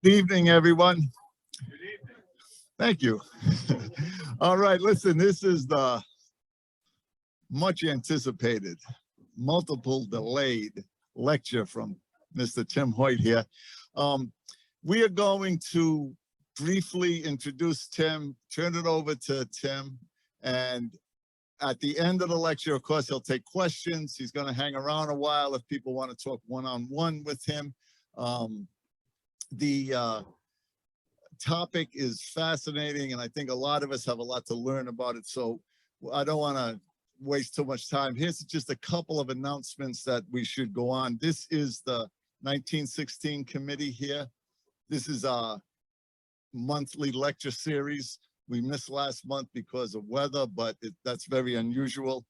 Good evening, everyone. Thank you. All right, listen, this is the much anticipated, multiple delayed lecture from Mr. Tim Hoyt here. We are going to briefly introduce Tim, turn it over to Tim, and at the end of the lecture, of course, he'll take questions. He's going to hang around a while if people want to talk one-on-one with him. The topic is fascinating, and I think a lot of us have a lot to learn about it. So I don't want to waste too much time. Here's just a couple of announcements that we should go on. This is the 1916 committee here. This is our monthly lecture series. We missed last month because of weather, but that's very unusual.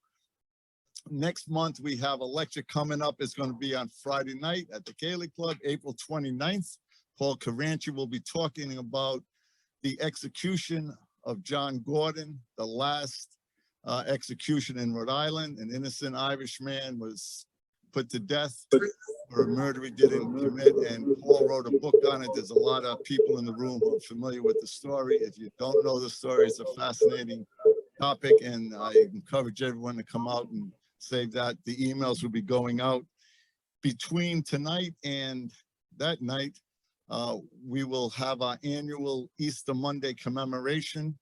Next month, we have a lecture coming up. It's going to be on Friday night at the Gaelic Club, April 29th. Paul Caranci will be talking about the execution of John Gordon, the last execution in Rhode Island. An innocent Irish man was put to death for a murder he didn't commit, and Paul wrote a book on it. There's a lot of people in the room who are familiar with the story. If you don't know the story, it's a fascinating topic, and I encourage everyone to come out and save that. The emails will be going out between tonight and that night. We will have our annual Easter Monday commemoration.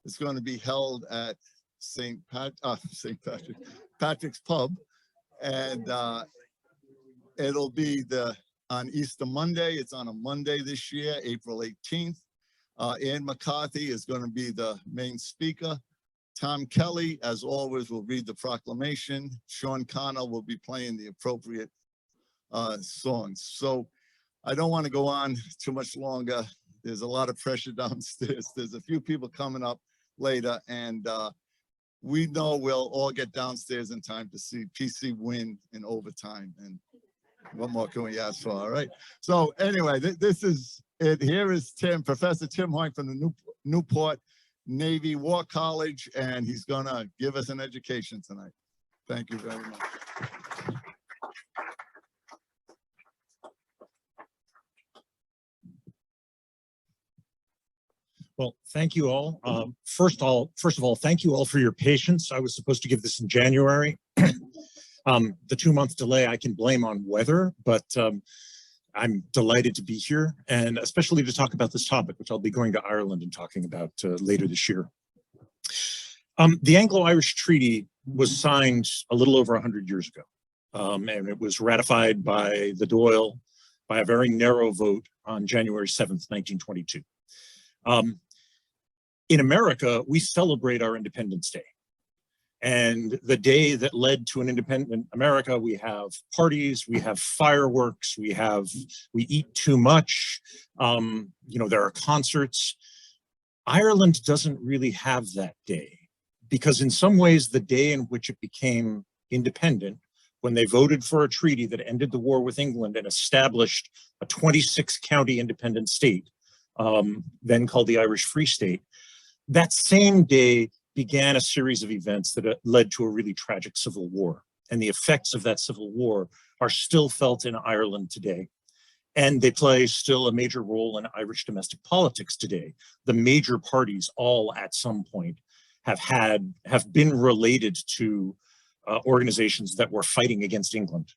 It's going to be held at Patrick's Pub, and it'll be on Easter Monday. It's on a Monday this year, April 18th. Ann McCarthy is going to be the main speaker. Tom Kelly, as always, will read the proclamation. Sean Connell will be playing the appropriate songs. So I don't want to go on too much longer. There's a lot of pressure downstairs. There's a few people coming up later, and we know we'll all get downstairs in time to see PC win in overtime. And what more can we ask for? All right. So anyway, this is it. Here is Tim, Professor Tim Hoyt from the Newport Navy War College, and he's going to give us an education tonight. Thank you very much. Well, thank you all. First of all, thank you all for your patience. I was supposed to give this in January. The 2-month delay I can blame on weather, but I'm delighted to be here, and especially to talk about this topic, which I'll be going to Ireland and talking about later this year. The Anglo-Irish Treaty was signed a little over 100 years ago, and it was ratified by the Dáil by a very narrow vote on January 7th, 1922. In America, we celebrate our Independence Day. And the day that led to an independent America, we have parties, we have fireworks, we eat too much, there are concerts. Ireland doesn't really have that day, because in some ways, the day in which it became independent, when they voted for a treaty that ended the war with England and established a 26-county independent state, then called the Irish Free State, that same day began a series of events that led to a really tragic civil war. And the effects of that civil war are still felt in Ireland today. And they play still a major role in Irish domestic politics today. The major parties all at some point have been related to organizations that were fighting against England.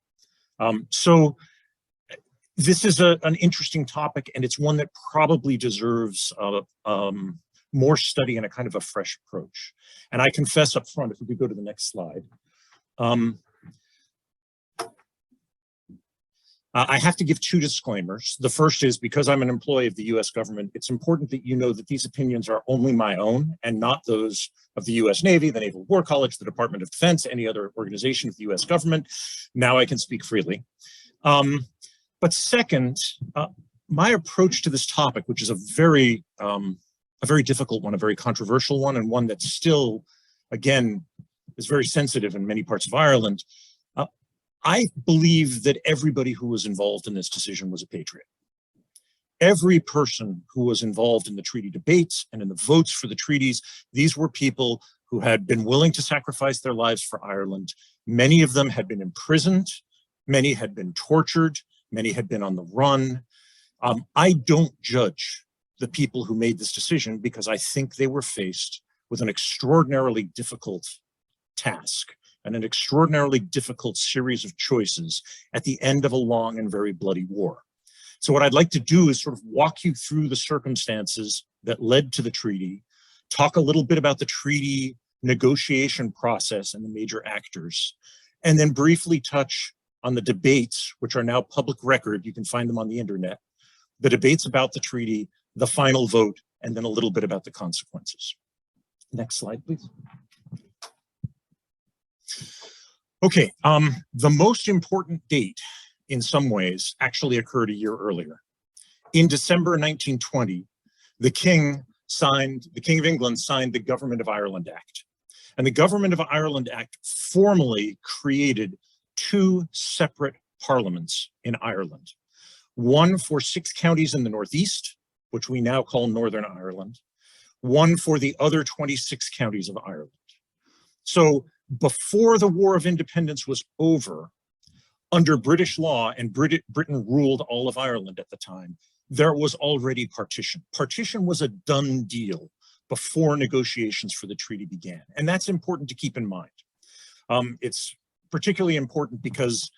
So this is an interesting topic, and it's one that probably deserves more study and a kind of a fresh approach. And I confess up front, if we could go to the next slide, I have to give 2 disclaimers. The first is, because I'm an employee of the US government, it's important that you know that these opinions are only my own and not those of the US Navy, the Naval War College, the Department of Defense, any other organization of the US government. Now I can speak freely. But second, my approach to this topic, which is a very difficult one, a very controversial one, and one that still, again, is very sensitive in many parts of Ireland. I believe that everybody who was involved in this decision was a patriot. Every person who was involved in the treaty debates and in the votes for the treaties, these were people who had been willing to sacrifice their lives for Ireland. Many of them had been imprisoned, many had been tortured, many had been on the run. I don't judge the people who made this decision because I think they were faced with an extraordinarily difficult task and an extraordinarily difficult series of choices at the end of a long and very bloody war. So what I'd like to do is sort of walk you through the circumstances that led to the treaty, talk a little bit about the treaty negotiation process and the major actors, and then briefly touch on the debates, which are now public record. You can find them on the internet, the debates about the treaty, the final vote, and then a little bit about the consequences. Next slide, please. Okay, the most important date in some ways actually occurred a year earlier. In December 1920, the King of England signed the Government of Ireland Act. And the Government of Ireland Act formally created two separate parliaments in Ireland. One for 6 counties in the northeast, which we now call Northern Ireland, one for the other 26 counties of Ireland. So before the War of Independence was over, under British law, and Britain ruled all of Ireland at the time, there was already partition. Partition was a done deal before negotiations for the treaty began. And that's important to keep in mind. It's particularly important because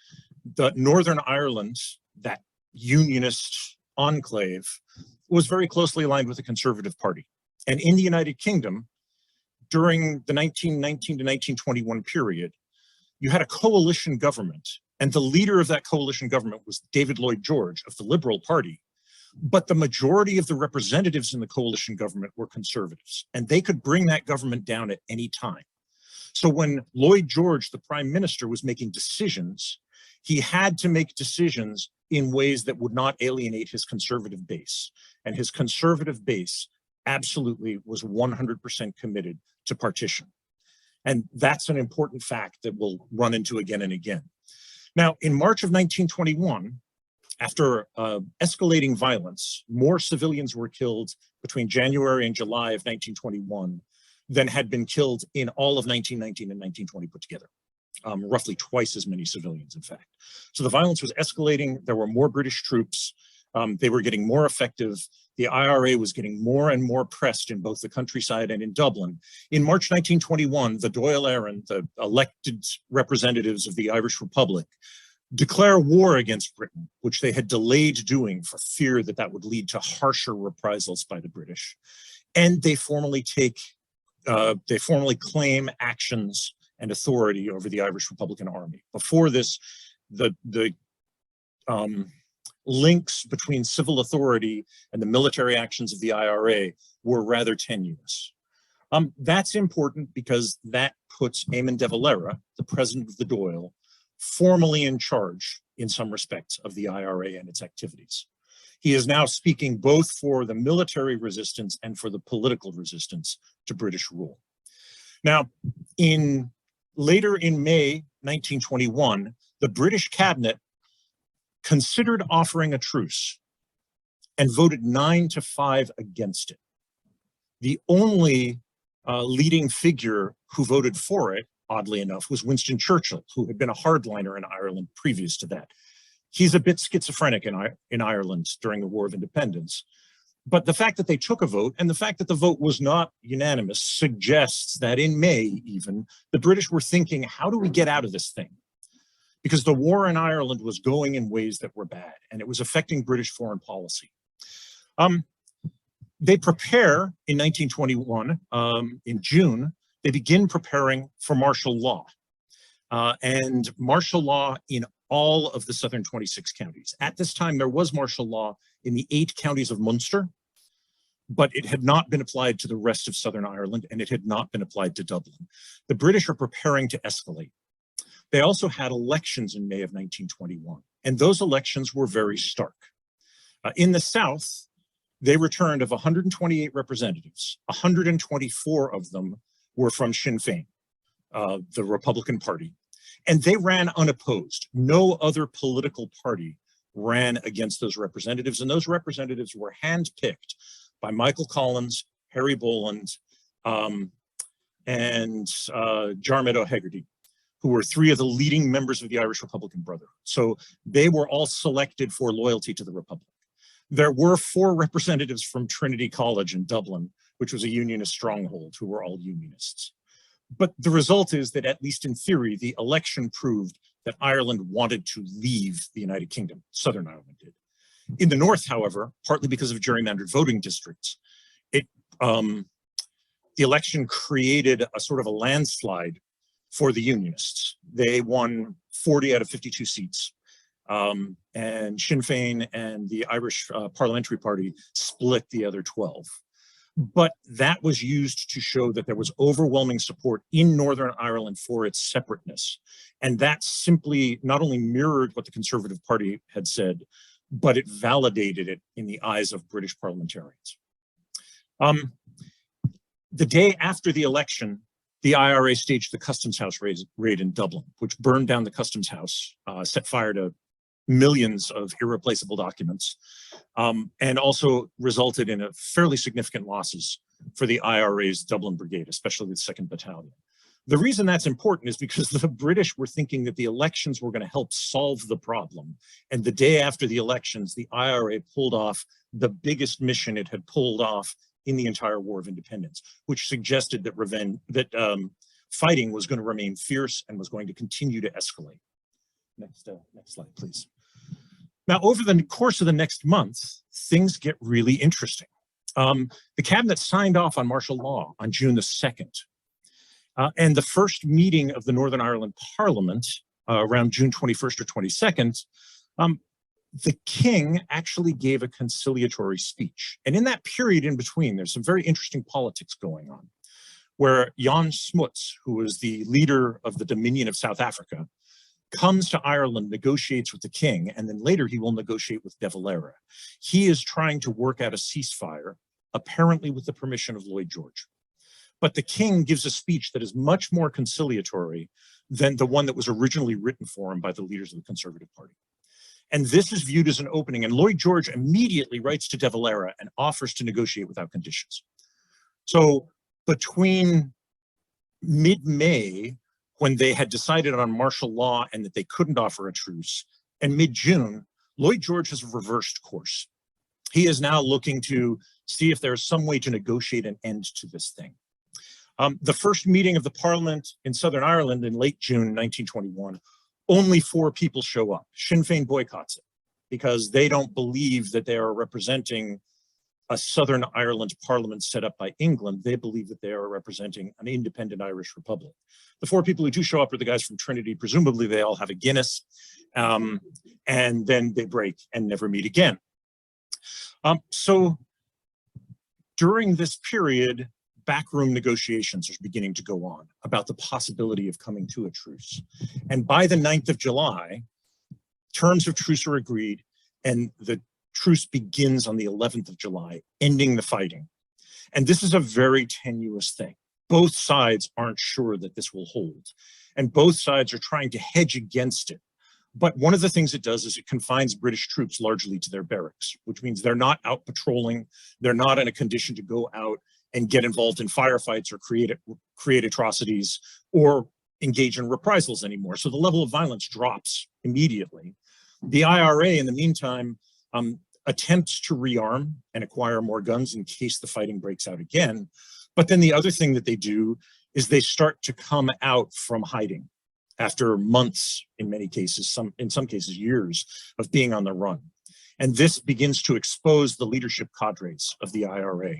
the Northern Ireland, that unionist enclave, was very closely aligned with the Conservative Party. And in the United Kingdom, during the 1919 to 1921 period, you had a coalition government, and the leader of that coalition government was David Lloyd George of the Liberal Party. But the majority of the representatives in the coalition government were conservatives, and they could bring that government down at any time. So when Lloyd George, the prime minister, was making decisions, he had to make decisions in ways that would not alienate his conservative base. And his conservative base absolutely was 100% committed to partition. And that's an important fact that we'll run into again and again. Now, in March of 1921, after escalating violence, more civilians were killed between January and July of 1921 than had been killed in all of 1919 and 1920 put together. Roughly twice as many civilians, in fact. So the violence was escalating. There were more British troops. They were getting more effective. The IRA was getting more and more pressed in both the countryside and in Dublin. In March 1921, the Dáil Éireann, the elected representatives of the Irish Republic, declare war against Britain, which they had delayed doing for fear that that would lead to harsher reprisals by the British. And they formally claim actions and authority over the Irish Republican Army. Before this, the links between civil authority and the military actions of the IRA were rather tenuous. That's important because that puts Eamon de Valera, the president of the Dáil, formally in charge in some respects of the IRA and its activities. He is now speaking both for the military resistance and for the political resistance to British rule. Now, later in May 1921, the British cabinet considered offering a truce and voted 9-5 against it. The only leading figure who voted for it, oddly enough, was Winston Churchill, who had been a hardliner in Ireland previous to that. He's a bit schizophrenic in Ireland during the War of Independence. But the fact that they took a vote and the fact that the vote was not unanimous suggests that in May even, the British were thinking, how do we get out of this thing? Because the war in Ireland was going in ways that were bad and it was affecting British foreign policy. They prepare in 1921, in June, they begin preparing for martial law and martial law in all of the southern 26 counties. At this time, there was martial law in the 8 counties of Munster, but it had not been applied to the rest of Southern Ireland and it had not been applied to Dublin. The British are preparing to escalate. They also had elections in May of 1921, and those elections were very stark. In the South, they returned of 128 representatives, 124 of them were from Sinn Féin, the Republican Party, and they ran unopposed. No other political party ran against those representatives, and those representatives were handpicked by Michael Collins, Harry Boland, and Jarmid O'Hegarty, who were 3 of the leading members of the Irish Republican Brotherhood. So they were all selected for loyalty to the Republic. There were 4 representatives from Trinity College in Dublin, which was a unionist stronghold, who were all unionists. But the result is that, at least in theory, the election proved that Ireland wanted to leave the United Kingdom. Southern Ireland did. In the north, however, partly because of gerrymandered voting districts, the election created a sort of a landslide for the unionists. They won 40 out of 52 seats. And Sinn Féin and the Irish Parliamentary Party split the other 12. But that was used to show that there was overwhelming support in Northern Ireland for its separateness. And that simply not only mirrored what the Conservative Party had said, but it validated it in the eyes of British parliamentarians. The day after the election, the IRA staged the Customs House raid in Dublin, which burned down the Customs House, set fire to millions of irreplaceable documents, and also resulted in a fairly significant losses for the IRA's Dublin Brigade, especially the 2nd Battalion. The reason that's important is because the British were thinking that the elections were going to help solve the problem. And the day after the elections, the IRA pulled off the biggest mission it had pulled off in the entire War of Independence, which suggested that fighting was going to remain fierce and was going to continue to escalate. Next slide, please. Now, over the course of the next month, things get really interesting. The cabinet signed off on martial law on June the 2nd. And the first meeting of the Northern Ireland Parliament, around June 21st or 22nd, the king actually gave a conciliatory speech. And in that period in between, there's some very interesting politics going on, where Jan Smuts, who was the leader of the Dominion of South Africa, comes to Ireland, negotiates with the king, and then later he will negotiate with De Valera. He is trying to work out a ceasefire, apparently with the permission of Lloyd George. But the king gives a speech that is much more conciliatory than the one that was originally written for him by the leaders of the Conservative Party. And this is viewed as an opening, and Lloyd George immediately writes to De Valera and offers to negotiate without conditions. So between mid-May, when they had decided on martial law and that they couldn't offer a truce, and mid-June, Lloyd George has reversed course. He is now looking to see if there's some way to negotiate an end to this thing. The first meeting of the Parliament in Southern Ireland in late June 1921, only 4 people show up. Sinn Féin boycotts it because they don't believe that they are representing a Southern Ireland Parliament set up by England. They believe that they are representing an independent Irish Republic. The 4 people who do show up are the guys from Trinity. Presumably they all have a Guinness, and then they break and never meet again. So during this period, backroom negotiations are beginning to go on about the possibility of coming to a truce. And by the 9th of July, terms of truce are agreed, and the truce begins on the 11th of July, ending the fighting. And this is a very tenuous thing. Both sides aren't sure that this will hold, and both sides are trying to hedge against it. But one of the things it does is it confines British troops largely to their barracks, which means they're not out patrolling. They're not in a condition to go out and get involved in firefights or create atrocities or engage in reprisals anymore. So the level of violence drops immediately. The IRA, in the meantime, attempts to rearm and acquire more guns in case the fighting breaks out again. But then the other thing that they do is they start to come out from hiding after months, in many cases, in some cases years, of being on the run. And this begins to expose the leadership cadres of the IRA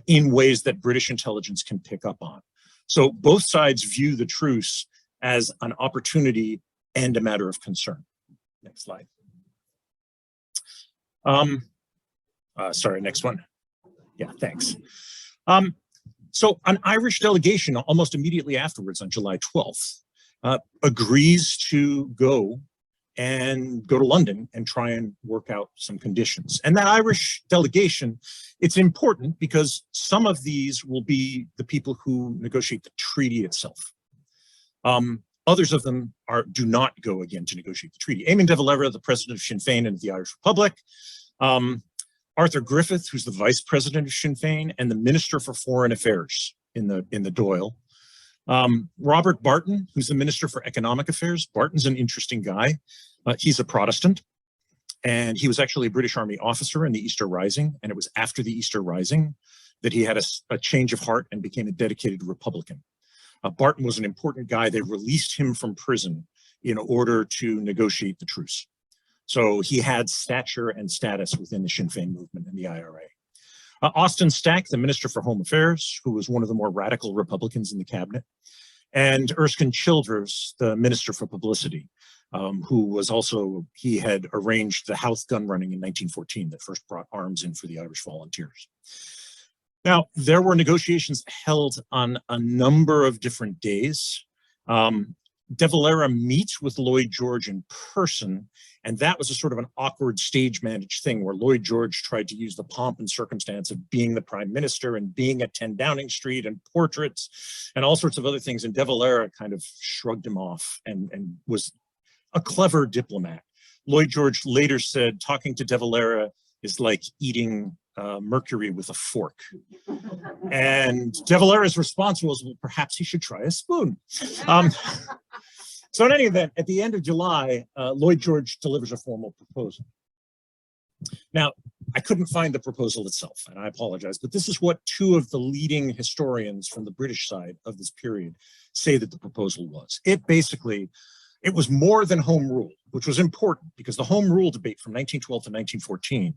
in ways that British intelligence can pick up on. So both sides view the truce as an opportunity and a matter of concern. Next slide. Sorry, next one. Yeah, thanks. So an Irish delegation almost immediately afterwards, on July 12th, agrees to go to London and try and work out some conditions. And that Irish delegation, it's important because some of these will be the people who negotiate the treaty itself. Others of them do not go again to negotiate the treaty. Eamon de Valera, the president of Sinn Féin and the Irish Republic, Arthur Griffith, who's the vice president of Sinn Féin and the Minister for Foreign Affairs in the Dáil. Robert Barton, who's the Minister for Economic Affairs. Barton's an interesting guy. He's a Protestant. And he was actually a British Army officer in the Easter Rising. And it was after the Easter Rising that he had a change of heart and became a dedicated Republican. Barton was an important guy. They released him from prison in order to negotiate the truce. So he had stature and status within the Sinn Féin movement and the IRA. Austin Stack, the Minister for Home Affairs, who was one of the more radical Republicans in the cabinet, and Erskine Childers, the Minister for Publicity, who was also, he had arranged the Howth gun running in 1914 that first brought arms in for the Irish volunteers. Now, there were negotiations held on a number of different days. De Valera meets with Lloyd George in person, and that was a sort of an awkward stage managed thing where Lloyd George tried to use the pomp and circumstance of being the prime minister and being at 10 Downing Street and portraits and all sorts of other things. And De Valera kind of shrugged him off and was a clever diplomat. Lloyd George later said, talking to De Valera is like eating mercury with a fork. And De Valera's response was, well, perhaps he should try a spoon. So in any event, at the end of July, Lloyd George delivers a formal proposal. Now, I couldn't find the proposal itself, and I apologize, but this is what two of the leading historians from the British side of this period say that the proposal was. It was more than home rule, which was important because the home rule debate from 1912 to 1914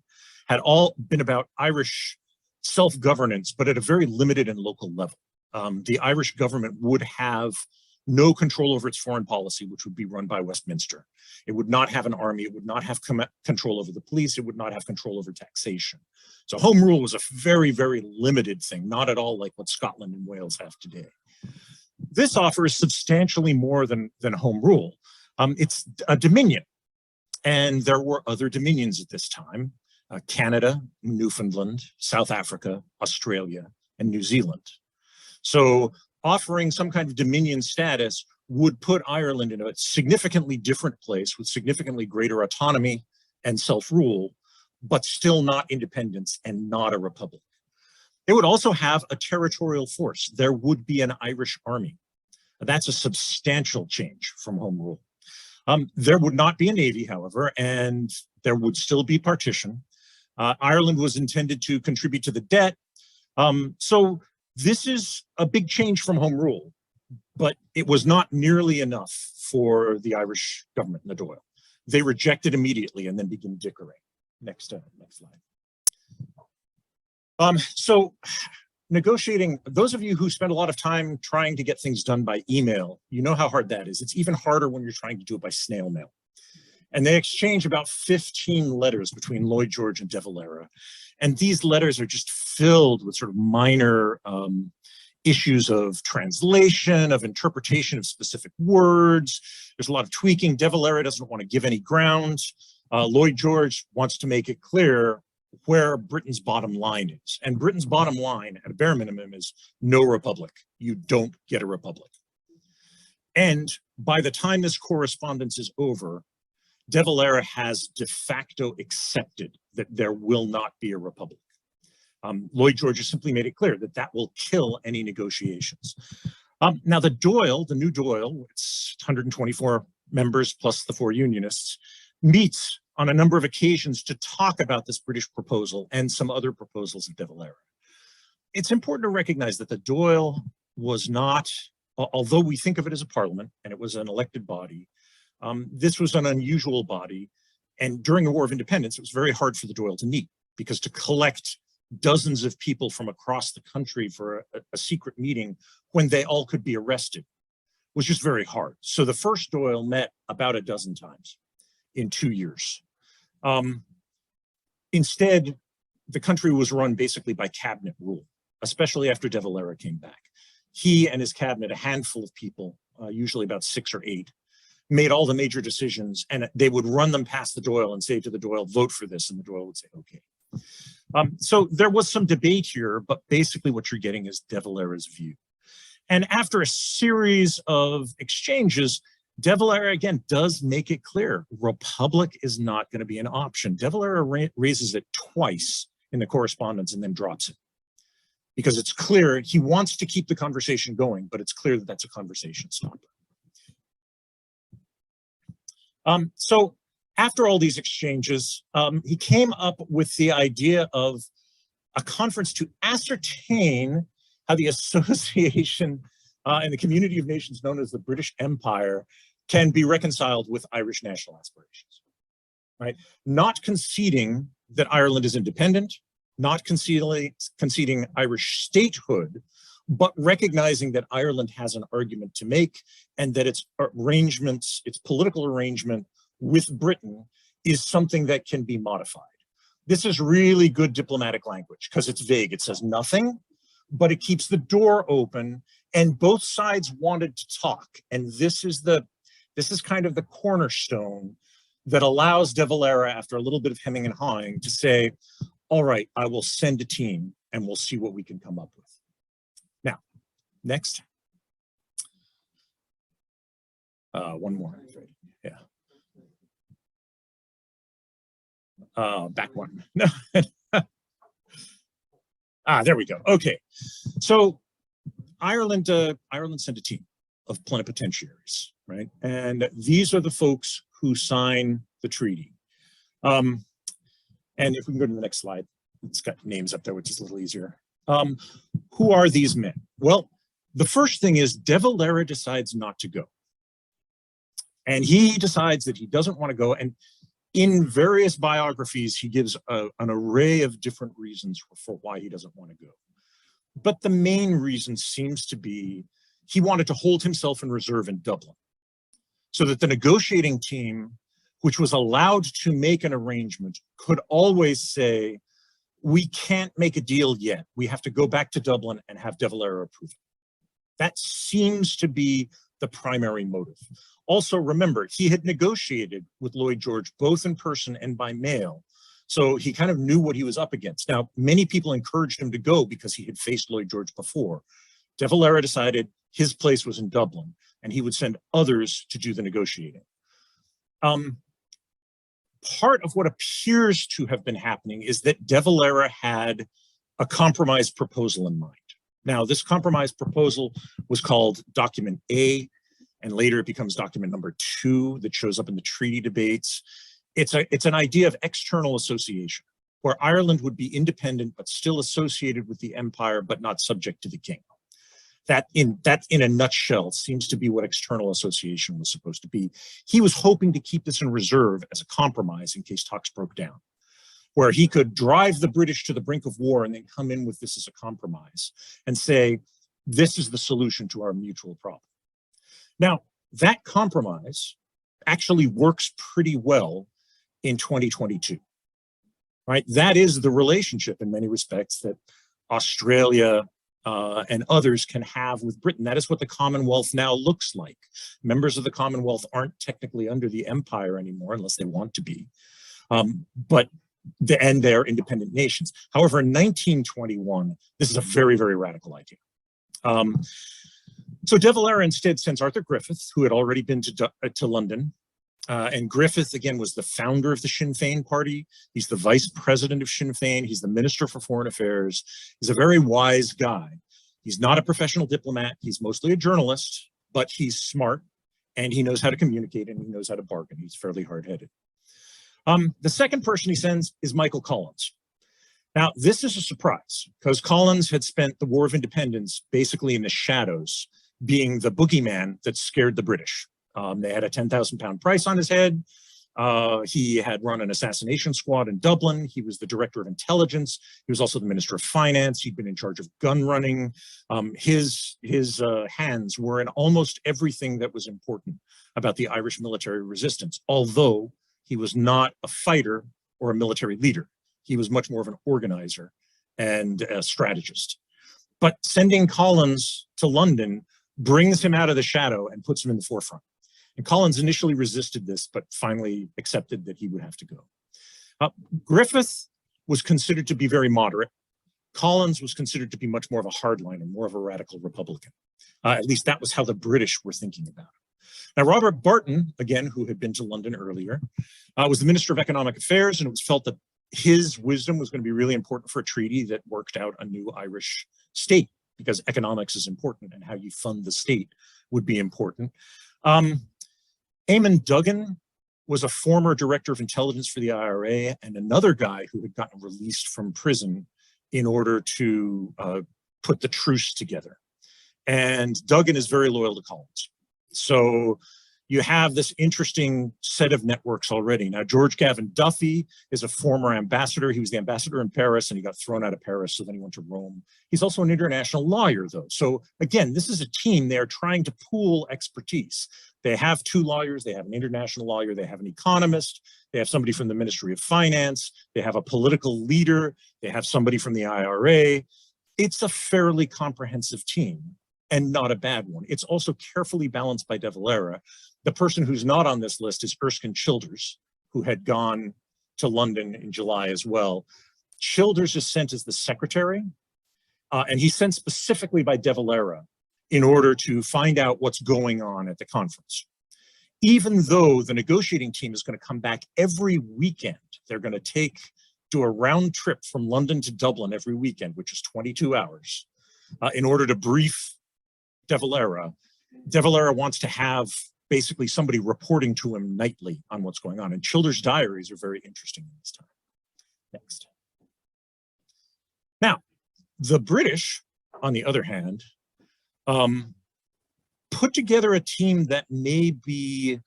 had all been about Irish self-governance, but at a very limited and local level. The Irish government would have no control over its foreign policy, which would be run by Westminster. It would not have an army. It would not have control over the police. It would not have control over taxation. So home rule was a very, very limited thing, not at all like what Scotland and Wales have today. This offer is substantially more than home rule. It's a dominion, and there were other dominions at this time: Canada, Newfoundland, South Africa, Australia, and New Zealand. So offering some kind of dominion status would put Ireland in a significantly different place with significantly greater autonomy and self-rule, but still not independence and not a republic. It would also have a territorial force. There would be an Irish army. That's a substantial change from home rule. There would not be a navy, however, and there would still be partition. Ireland was intended to contribute to the debt. So this is a big change from home rule, but it was not nearly enough for the Irish government and the Dáil. They rejected immediately and then began dickering. Next slide. So negotiating, those of you who spend a lot of time trying to get things done by email, you know how hard that is. It's even harder when you're trying to do it by snail mail. And they exchange about 15 letters between Lloyd George and De Valera. And these letters are just filled with sort of minor issues of translation, of interpretation of specific words. There's a lot of tweaking. De Valera doesn't want to give any ground. Lloyd George wants to make it clear where Britain's bottom line is. And Britain's bottom line, at a bare minimum, is no republic. You don't get a republic. And by the time this correspondence is over, De Valera has de facto accepted that there will not be a republic. Lloyd George has simply made it clear that that will kill any negotiations. Now the Dáil, the new Dáil, it's 124 members plus the 4 unionists, meets on a number of occasions to talk about this British proposal and some other proposals of De Valera. It's important to recognize that the Dáil was not, although we think of it as a parliament and it was an elected body, this was an unusual body. And during the War of Independence, it was very hard for the Dáil to meet because to collect dozens of people from across the country for a secret meeting when they all could be arrested was just very hard. So the first Dáil met about a dozen times in 2 years. Instead, the country was run basically by cabinet rule, especially after De Valera came back. He and his cabinet, a handful of people, usually about 6 or 8, made all the major decisions, and they would run them past the Dáil and say to the Dáil, vote for this, and the Dáil would say, okay. So there was some debate here, but basically what you're getting is De Valera's view. And after a series of exchanges, De Valera, again, does make it clear, republic is not going to be an option. De Valera raises it twice in the correspondence and then drops it. Because it's clear he wants to keep the conversation going, but it's clear that that's a conversation stopper. So after all these exchanges, he came up with the idea of a conference to ascertain how the association and the community of nations known as the British Empire can be reconciled with Irish national aspirations, right? Not conceding that Ireland is independent, not conceding Irish statehood, but recognizing that Ireland has an argument to make and that its arrangements, its political arrangement with Britain is something that can be modified. This is really good diplomatic language because it's vague. It says nothing, but it keeps the door open, and both sides wanted to talk. And this is kind of the cornerstone that allows De Valera, after a little bit of hemming and hawing, to say, all right, I will send a team and we'll see what we can come up with. Now, next. One more, yeah. Back one. No. There we go. Okay. So Ireland sent a team of plenipotentiaries, right? And these are the folks who sign the treaty. And if we can go to the next slide, it's got names up there, which is a little easier. Who are these men? Well, the first thing is De Valera decides not to go. And he decides that he doesn't want to go. And in various biographies, he gives an array of different reasons for why he doesn't want to go. But the main reason seems to be he wanted to hold himself in reserve in Dublin so that the negotiating team, which was allowed to make an arrangement, could always say, we can't make a deal yet. We have to go back to Dublin and have De Valera approve it. That seems to be the primary motive. Also, remember, he had negotiated with Lloyd George both in person and by mail. So he kind of knew what he was up against. Now, many people encouraged him to go because he had faced Lloyd George before. De Valera decided his place was in Dublin and he would send others to do the negotiating. Part of what appears to have been happening is that De Valera had a compromise proposal in mind. Now, this compromise proposal was called Document A, and later it becomes document number 2 that shows up in the treaty debates. It's an idea of external association, where Ireland would be independent but still associated with the empire but not subject to the king. That in a nutshell seems to be what external association was supposed to be. He was hoping to keep this in reserve as a compromise in case talks broke down, where he could drive the British to the brink of war and then come in with this as a compromise and say, this is the solution to our mutual problem. Now, that compromise actually works pretty well in 2022, right? That is the relationship in many respects that Australia and others can have with Britain. That is what the Commonwealth now looks like. Members of the Commonwealth aren't technically under the empire anymore unless they want to be, and they're independent nations. However, in 1921, this is a very, very radical idea. So De Valera instead sends Arthur Griffith, who had already been to London. And Griffith, again, was the founder of the Sinn Féin party. He's the vice president of Sinn Féin. He's the minister for foreign affairs. He's a very wise guy. He's not a professional diplomat. He's mostly a journalist, but he's smart and he knows how to communicate and he knows how to bargain. He's fairly hard-headed. The second person he sends is Michael Collins. Now, this is a surprise because Collins had spent the War of Independence basically in the shadows, being the boogeyman that scared the British. They had a 10,000 pound price on his head. He had run an assassination squad in Dublin. He was the director of intelligence. He was also the minister of finance. He'd been in charge of gun running. His hands were in almost everything that was important about the Irish military resistance, although he was not a fighter or a military leader. He was much more of an organizer and a strategist. But sending Collins to London brings him out of the shadow and puts him in the forefront. And Collins initially resisted this, but finally accepted that he would have to go. Griffith was considered to be very moderate. Collins was considered to be much more of a hardliner, more of a radical Republican. At least that was how the British were thinking about it. Now, Robert Barton, again, who had been to London earlier, was the Minister of Economic Affairs, and it was felt that his wisdom was going to be really important for a treaty that worked out a new Irish state, because economics is important and how you fund the state would be important. Eamon Duggan was a former director of intelligence for the IRA and another guy who had gotten released from prison in order to put the truce together. And Duggan is very loyal to Collins. So you have this interesting set of networks already. Now, George Gavin Duffy is a former ambassador. He was the ambassador in Paris and he got thrown out of Paris, so then he went to Rome. He's also an international lawyer, though. So again, this is a team. They're trying to pool expertise. They have 2 lawyers. They have an international lawyer. They have an economist. They have somebody from the Ministry of Finance. They have a political leader. They have somebody from the IRA. It's a fairly comprehensive team and not a bad one. It's also carefully balanced by De Valera. The person who's not on this list is Erskine Childers, who had gone to London in July as well. Childers is sent as the secretary, and he's sent specifically by De Valera in order to find out what's going on at the conference. Even though the negotiating team is going to come back every weekend, they're going to do a round trip from London to Dublin every weekend, which is 22 hours, in order to brief De Valera. De Valera wants to have basically somebody reporting to him nightly on what's going on. And Childers' diaries are very interesting in this time. Next. Now, the British, on the other hand, put together a team that may be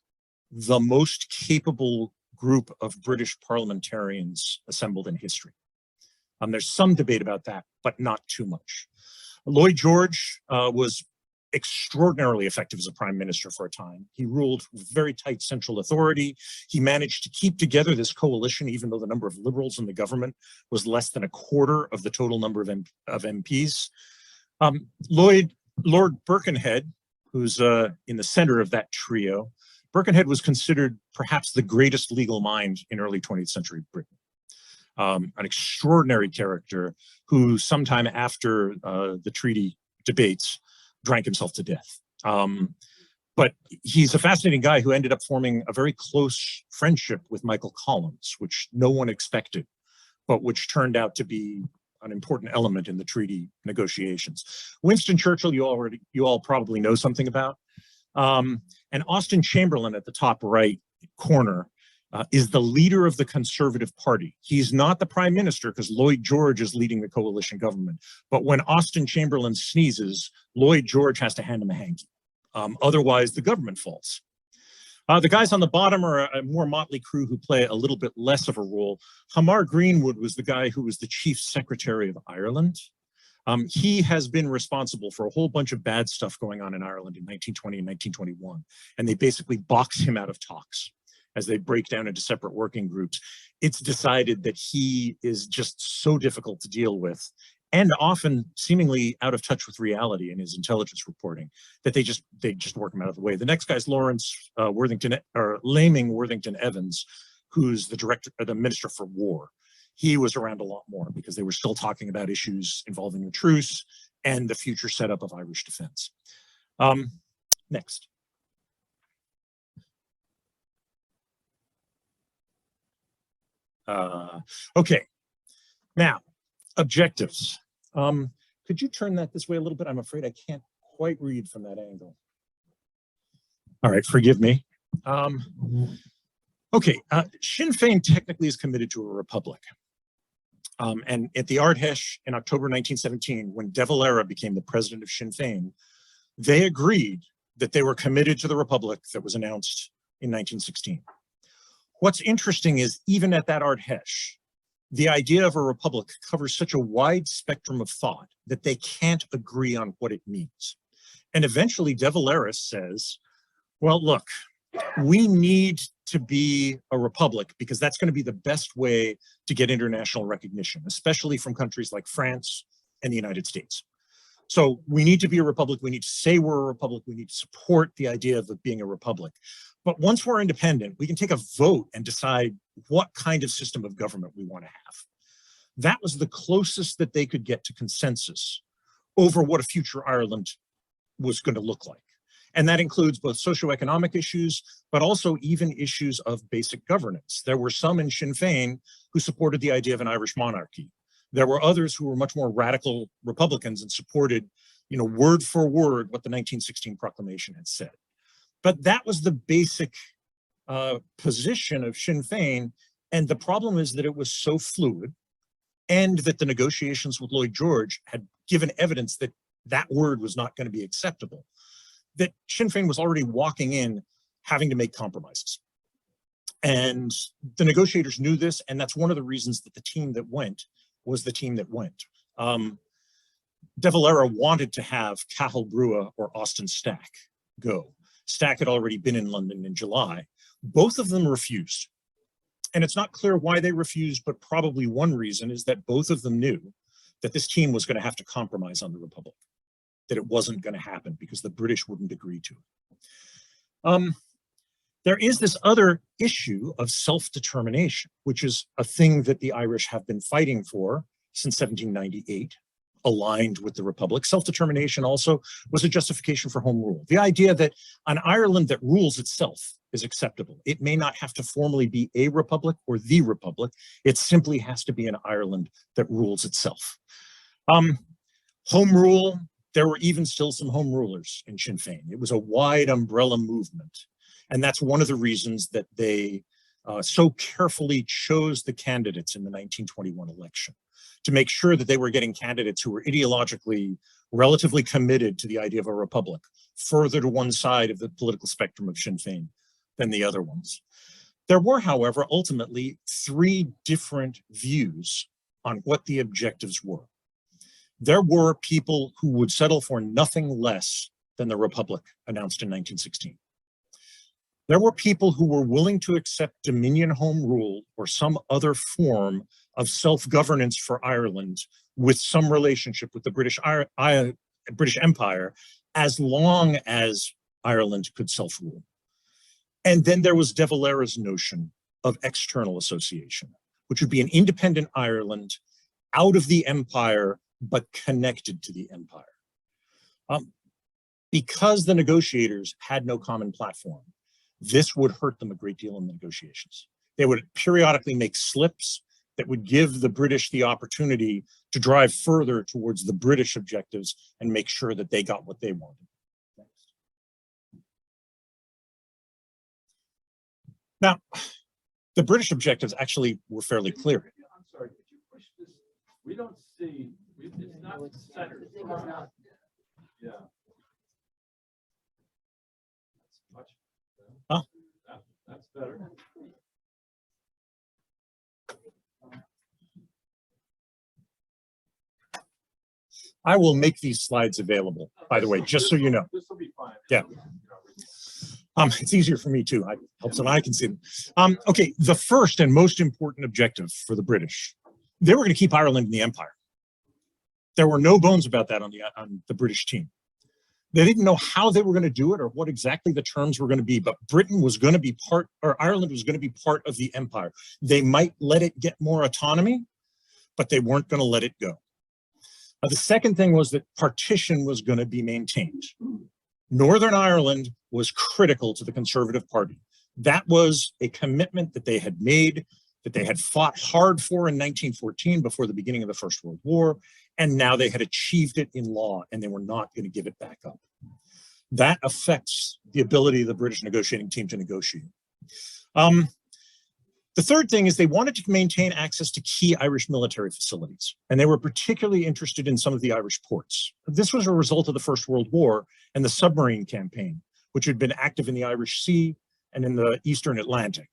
the most capable group of British parliamentarians assembled in history. There's some debate about that, but not too much. Lloyd George was extraordinarily effective as a prime minister for a time. He ruled with very tight central authority. He managed to keep together this coalition, even though the number of liberals in the government was less than a quarter of the total number of MPs. Lord Birkenhead, who's in the center of that trio, Birkenhead was considered perhaps the greatest legal mind in early 20th century Britain. An extraordinary character who sometime after the treaty debates drank himself to death. But he's a fascinating guy who ended up forming a very close friendship with Michael Collins, which no one expected, but which turned out to be an important element in the treaty negotiations. Winston Churchill, you all probably know something about. And Austen Chamberlain at the top right corner is the leader of the Conservative Party. He's not the prime minister because Lloyd George is leading the coalition government. But when Austen Chamberlain sneezes, Lloyd George has to hand him a hanky. Otherwise, the government falls. The guys on the bottom are a more motley crew who play a little bit less of a role. Hamar Greenwood was the guy who was the chief secretary of Ireland. He has been responsible for a whole bunch of bad stuff going on in Ireland in 1920 and 1921. And they basically box him out of talks. As they break down into separate working groups, it's decided that he is just so difficult to deal with and often seemingly out of touch with reality in his intelligence reporting that they just work him out of the way. The next guy is Laming Worthington Evans, who's the Minister for War. He was around a lot more because they were still talking about issues involving the truce and the future setup of Irish defense. Next. Okay, now, objectives. Could you turn that this way a little bit? I'm afraid I can't quite read from that angle. All right, forgive me. Okay, Sinn Féin technically is committed to a republic. And at the Ardèche in October 1917, when De Valera became the president of Sinn Féin, they agreed that they were committed to the republic that was announced in 1916. What's interesting is even at that Ardèche, the idea of a republic covers such a wide spectrum of thought that they can't agree on what it means. And eventually De Valera says, well, look, we need to be a republic because that's going to be the best way to get international recognition, especially from countries like France and the United States. So we need to be a republic. We need to say we're a republic. We need to support the idea of it being a republic. But once we're independent, we can take a vote and decide what kind of system of government we want to have. That was the closest that they could get to consensus over what a future Ireland was going to look like. And that includes both socioeconomic issues, but also even issues of basic governance. There were some in Sinn Féin who supported the idea of an Irish monarchy. There were others who were much more radical Republicans and supported, word for word what the 1916 proclamation had said. But that was the basic position of Sinn Féin. And the problem is that it was so fluid, and that the negotiations with Lloyd George had given evidence that that word was not going to be acceptable, that Sinn Féin was already walking in having to make compromises. And the negotiators knew this, and that's one of the reasons that the team that went was the team that went. De Valera wanted to have Cathal Brugha or Austin Stack go. Stack had already been in London in July. Both of them refused. And it's not clear why they refused, but probably one reason is that both of them knew that this team was going to have to compromise on the Republic, that it wasn't going to happen because the British wouldn't agree to it. There is this other issue of self-determination, which is a thing that the Irish have been fighting for since 1798, aligned with the Republic. Self-determination also was a justification for home rule. The idea that an Ireland that rules itself is acceptable. It may not have to formally be a republic or the Republic. It simply has to be an Ireland that rules itself. Home rule, there were even still some home rulers in Sinn Féin. It was a wide umbrella movement. And that's one of the reasons that they so carefully chose the candidates in the 1921 election, to make sure that they were getting candidates who were ideologically relatively committed to the idea of a republic, further to one side of the political spectrum of Sinn Féin than the other ones. There were, however, ultimately 3 different views on what the objectives were. There were people who would settle for nothing less than the republic announced in 1916. There were people who were willing to accept Dominion home rule or some other form of self-governance for Ireland with some relationship with the British Empire, as long as Ireland could self-rule. And then there was De Valera's notion of external association, which would be an independent Ireland out of the empire, but connected to the empire. Because the negotiators had no common platform, this would hurt them a great deal in the negotiations. They would periodically make slips that would give the British the opportunity to drive further towards the British objectives and make sure that they got what they wanted. Next. Now, the British objectives actually were fairly clear. I'm sorry, could you push this? We don't see, it's not centered. Yeah. That's much. Huh? That's better. I will make these slides available, by the way, just so you know. This will be fine. Yeah. It's easier for me too. It helps that I can see them. Okay, the first and most important objective for the British, they were going to keep Ireland in the empire. There were no bones about that on the British team. They didn't know how they were going to do it or what exactly the terms were going to be, but Britain was going to be part, or Ireland was going to be part of the empire. They might let it get more autonomy, but they weren't going to let it go. The second thing was that partition was going to be maintained. Northern Ireland was critical to the Conservative Party. That was a commitment that they had made, that they had fought hard for in 1914 before the beginning of the First World War, and now they had achieved it in law and they were not going to give it back up. That affects the ability of the British negotiating team to negotiate. The third thing is they wanted to maintain access to key Irish military facilities, and they were particularly interested in some of the Irish ports. This was a result of the First World War and the submarine campaign, which had been active in the Irish Sea and in the Eastern Atlantic.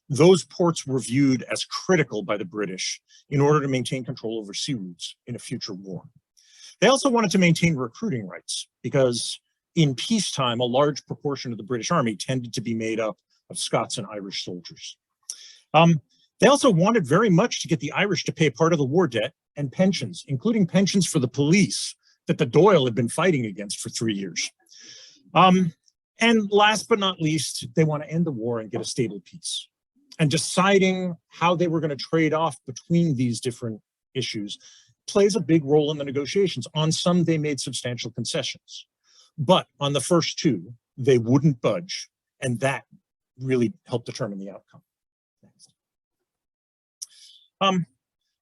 Those ports were viewed as critical by the British in order to maintain control over sea routes in a future war. They also wanted to maintain recruiting rights because in peacetime, a large proportion of the British Army tended to be made up of Scots and Irish soldiers. They also wanted very much to get the Irish to pay part of the war debt and pensions, including pensions for the police that the Dáil had been fighting against for 3 years. And last but not least, they want to end the war and get a stable peace. And deciding how they were going to trade off between these different issues plays a big role in the negotiations. On some, they made substantial concessions. But on the first two, they wouldn't budge. And that really helped determine the outcome.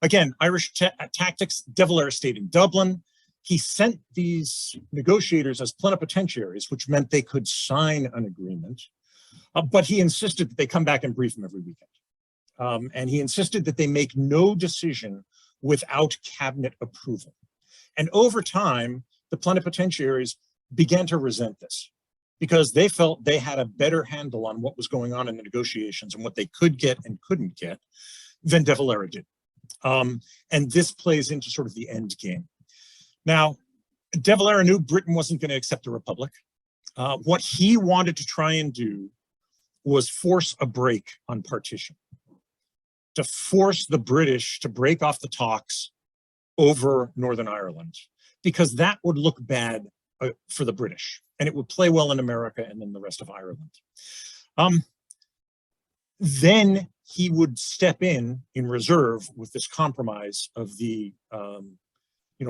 Again, Irish tactics. De Valera stayed in Dublin. He sent these negotiators as plenipotentiaries, which meant they could sign an agreement. But he insisted that they come back and brief him every weekend. And he insisted that they make no decision without cabinet approval. And over time, the plenipotentiaries began to resent this because they felt they had a better handle on what was going on in the negotiations and what they could get and couldn't get than De Valera did. And this plays into sort of the end game. Now, De Valera knew Britain wasn't going to accept a republic. What he wanted to try and do was force a break on partition, to force the British to break off the talks over Northern Ireland, because that would look bad for the British, and it would play well in America and in the rest of Ireland. Then he would step in reserve with this compromise of the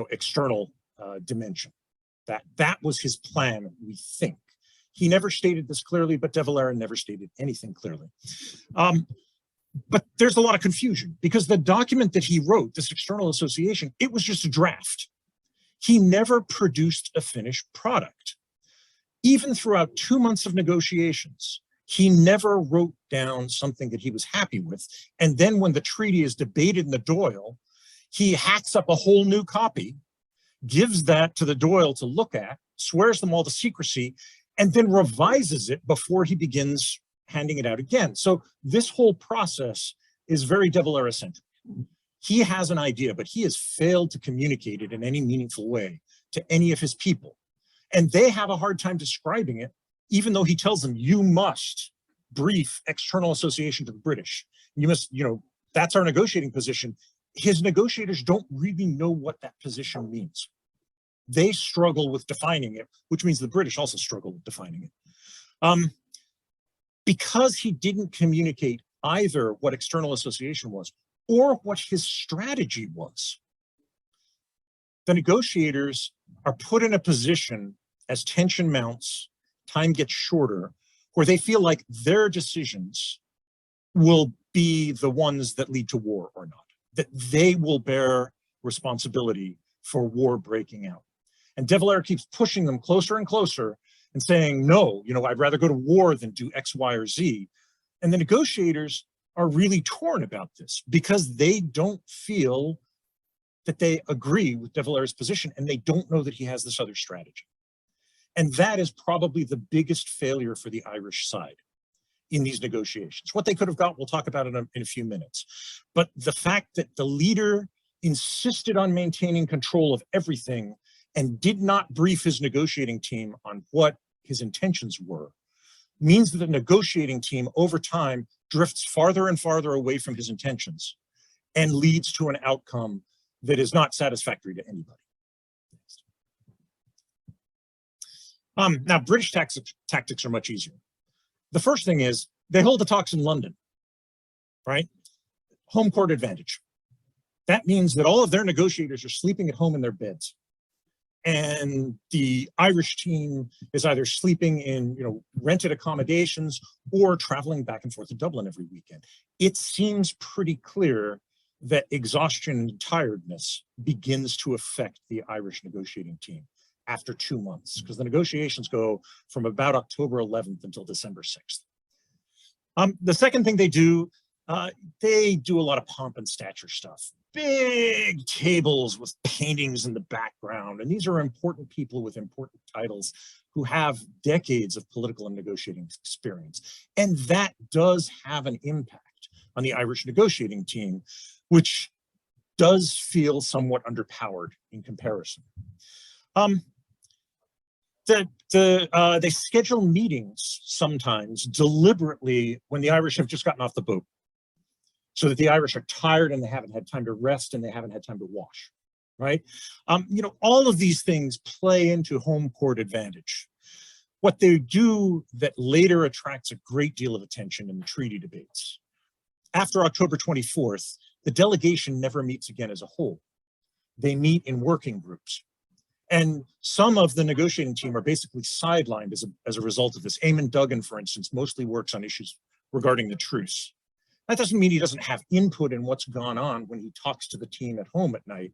external dimension. That was his plan, we think. He never stated this clearly, but De Valera never stated anything clearly. But there's a lot of confusion because the document that he wrote, this external association, it was just a draft. He never produced a finished product. Even throughout 2 months of negotiations, he never wrote down something that he was happy with. And then when the treaty is debated in the Dáil, he hacks up a whole new copy, gives that to the Dáil to look at, swears them all to secrecy, and then revises it before he begins handing it out again. So this whole process is very De Valera-centric. He has an idea, but he has failed to communicate it in any meaningful way to any of his people. And they have a hard time describing it, even though he tells them, you must brief external association to the British. You must, that's our negotiating position. His negotiators don't really know what that position means. They struggle with defining it, which means the British also struggle with defining it. Because he didn't communicate either what external association was or what his strategy was, the negotiators are put in a position as tension mounts, time gets shorter, where they feel like their decisions will be the ones that lead to war or not, that they will bear responsibility for war breaking out. And De Valera keeps pushing them closer and closer and saying, no, I'd rather go to war than do X, Y, or Z. And the negotiators are really torn about this because they don't feel that they agree with De Valera's position and they don't know that he has this other strategy. And that is probably the biggest failure for the Irish side in these negotiations. What they could have got, we'll talk about it in a few minutes. But the fact that the leader insisted on maintaining control of everything and did not brief his negotiating team on what his intentions were, means that the negotiating team over time drifts farther and farther away from his intentions and leads to an outcome that is not satisfactory to anybody. Now, British tactics are much easier. The first thing is they hold the talks in London, right? Home court advantage. That means that all of their negotiators are sleeping at home in their beds. And the Irish team is either sleeping in rented accommodations or traveling back and forth to Dublin every weekend. It seems pretty clear that exhaustion and tiredness begins to affect the Irish negotiating team after 2 months, because the negotiations go from about October 11th until December 6th. The second thing they do a lot of pomp and stature stuff. Big tables with paintings in the background. And these are important people with important titles who have decades of political and negotiating experience. And that does have an impact on the Irish negotiating team, which does feel somewhat underpowered in comparison. They schedule meetings sometimes deliberately when the Irish have just gotten off the boat, so that the Irish are tired and they haven't had time to rest and they haven't had time to wash, right? All of these things play into home court advantage. What they do that later attracts a great deal of attention in the treaty debates. After October 24th, the delegation never meets again as a whole. They meet in working groups. And some of the negotiating team are basically sidelined as a result of this. Eamon Duggan, for instance, mostly works on issues regarding the truce. That doesn't mean he doesn't have input in what's gone on when he talks to the team at home at night,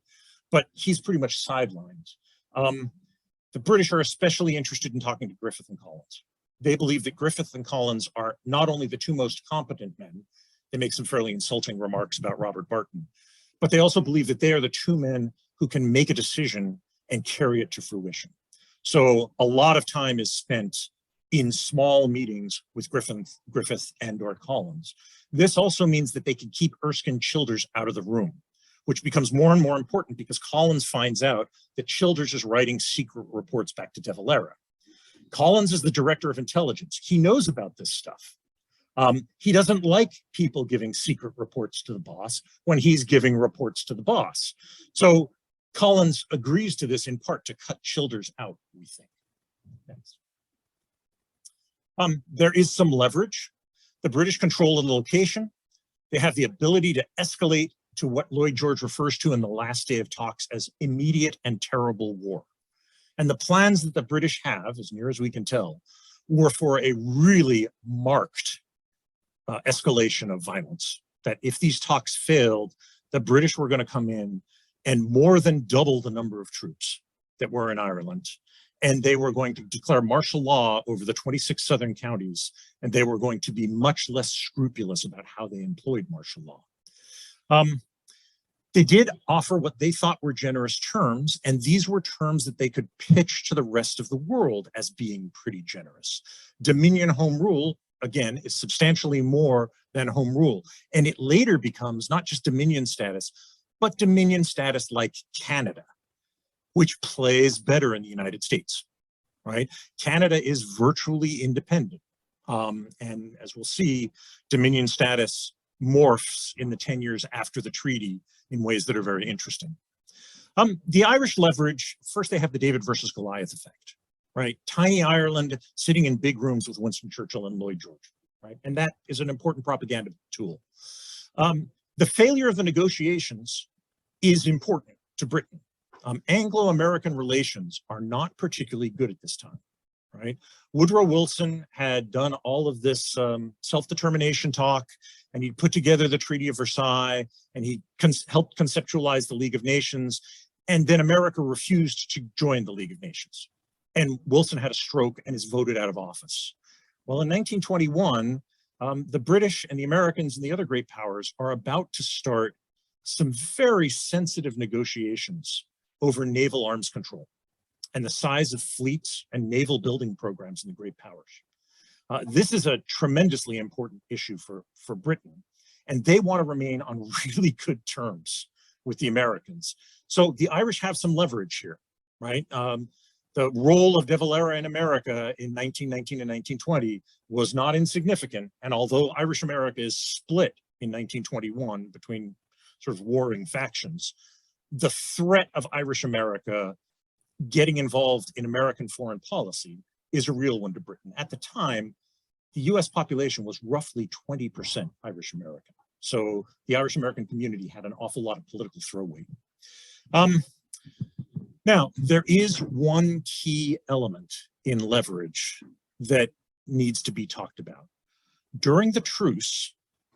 but he's pretty much sidelined. The British are especially interested in talking to Griffith and Collins. They believe that Griffith and Collins are not only the two most competent men, they make some fairly insulting remarks about Robert Barton, but they also believe that they are the two men who can make a decision and carry it to fruition. So a lot of time is spent in small meetings with Griffith and or Collins. This also means that they can keep Erskine Childers out of the room, which becomes more and more important because Collins finds out that Childers is writing secret reports back to De Valera. Collins is the director of intelligence. He knows about this stuff. He doesn't like people giving secret reports to the boss when he's giving reports to the boss. So Collins agrees to this in part to cut Childers out, we think. Next. There is some leverage. The British control the location. They have the ability to escalate to what Lloyd George refers to in the last day of talks as immediate and terrible war. And the plans that the British have, as near as we can tell, were for a really marked escalation of violence. That if these talks failed, the British were going to come in and more than double the number of troops that were in Ireland. And they were going to declare martial law over the 26 southern counties, and they were going to be much less scrupulous about how they employed martial law. They did offer what they thought were generous terms, and these were terms that they could pitch to the rest of the world as being pretty generous. Dominion home rule, again, is substantially more than home rule, and it later becomes not just Dominion status, but Dominion status like Canada, which plays better in the United States, right? Canada is virtually independent. And as we'll see, Dominion status morphs in the 10 years after the treaty in ways that are very interesting. The Irish leverage, first they have the David versus Goliath effect, right? Tiny Ireland sitting in big rooms with Winston Churchill and Lloyd George, right? And that is an important propaganda tool. The failure of the negotiations is important to Britain. Anglo-American relations are not particularly good at this time, right? Woodrow Wilson had done all of this self-determination talk, and he put together the Treaty of Versailles, and he helped conceptualize the League of Nations, and then America refused to join the League of Nations. And Wilson had a stroke and is voted out of office. Well, in 1921, the British and the Americans and the other great powers are about to start some very sensitive negotiations over naval arms control and the size of fleets and naval building programs in the great powers. This is a tremendously important issue for Britain, and they want to remain on really good terms with the Americans. So the Irish have some leverage here, right? The role of De Valera in America in 1919 and 1920 was not insignificant, and although Irish America is split in 1921 between sort of warring factions, the threat of Irish America getting involved in American foreign policy is a real one to Britain. At the time, the US population was roughly 20% Irish American. So the Irish American community had an awful lot of political throw weight. Now, there is one key element in leverage that needs to be talked about. During the truce,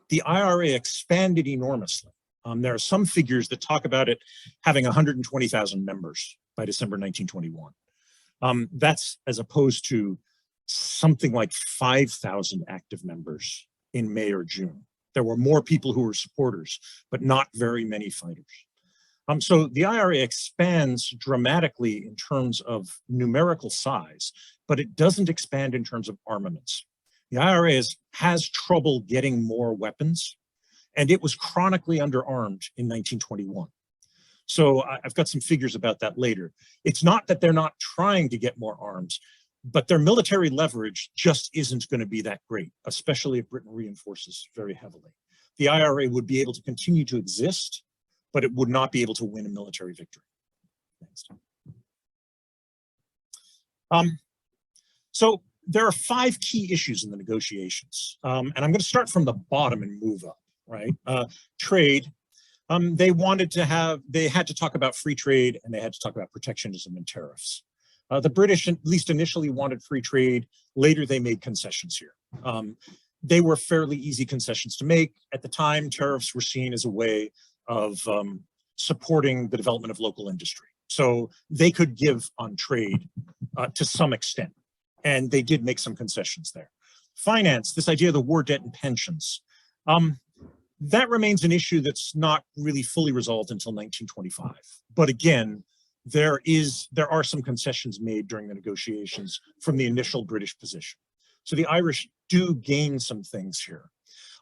the IRA expanded enormously. There are some figures that talk about it having 120,000 members by December 1921. That's as opposed to something like 5,000 active members in May or June. There were more people who were supporters, but not very many fighters. So the IRA expands dramatically in terms of numerical size, but it doesn't expand in terms of armaments. The IRA has trouble getting more weapons, and it was chronically underarmed in 1921. So I've got some figures about that later. It's not that they're not trying to get more arms, but their military leverage just isn't going to be that great, especially if Britain reinforces very heavily. The IRA would be able to continue to exist, but it would not be able to win a military victory. Next. So there are 5 key issues in the negotiations, and I'm going to start from the bottom and move up, right? Trade. They had to talk about free trade, and they had to talk about protectionism and tariffs. The British, at least initially, wanted free trade. Later, they made concessions here. They were fairly easy concessions to make. At the time, tariffs were seen as a way of supporting the development of local industry. So they could give on trade to some extent. And they did make some concessions there. Finance, this idea of the war debt and pensions, that remains an issue that's not really fully resolved until 1925. But again, there are some concessions made during the negotiations from the initial British position. So the Irish do gain some things here.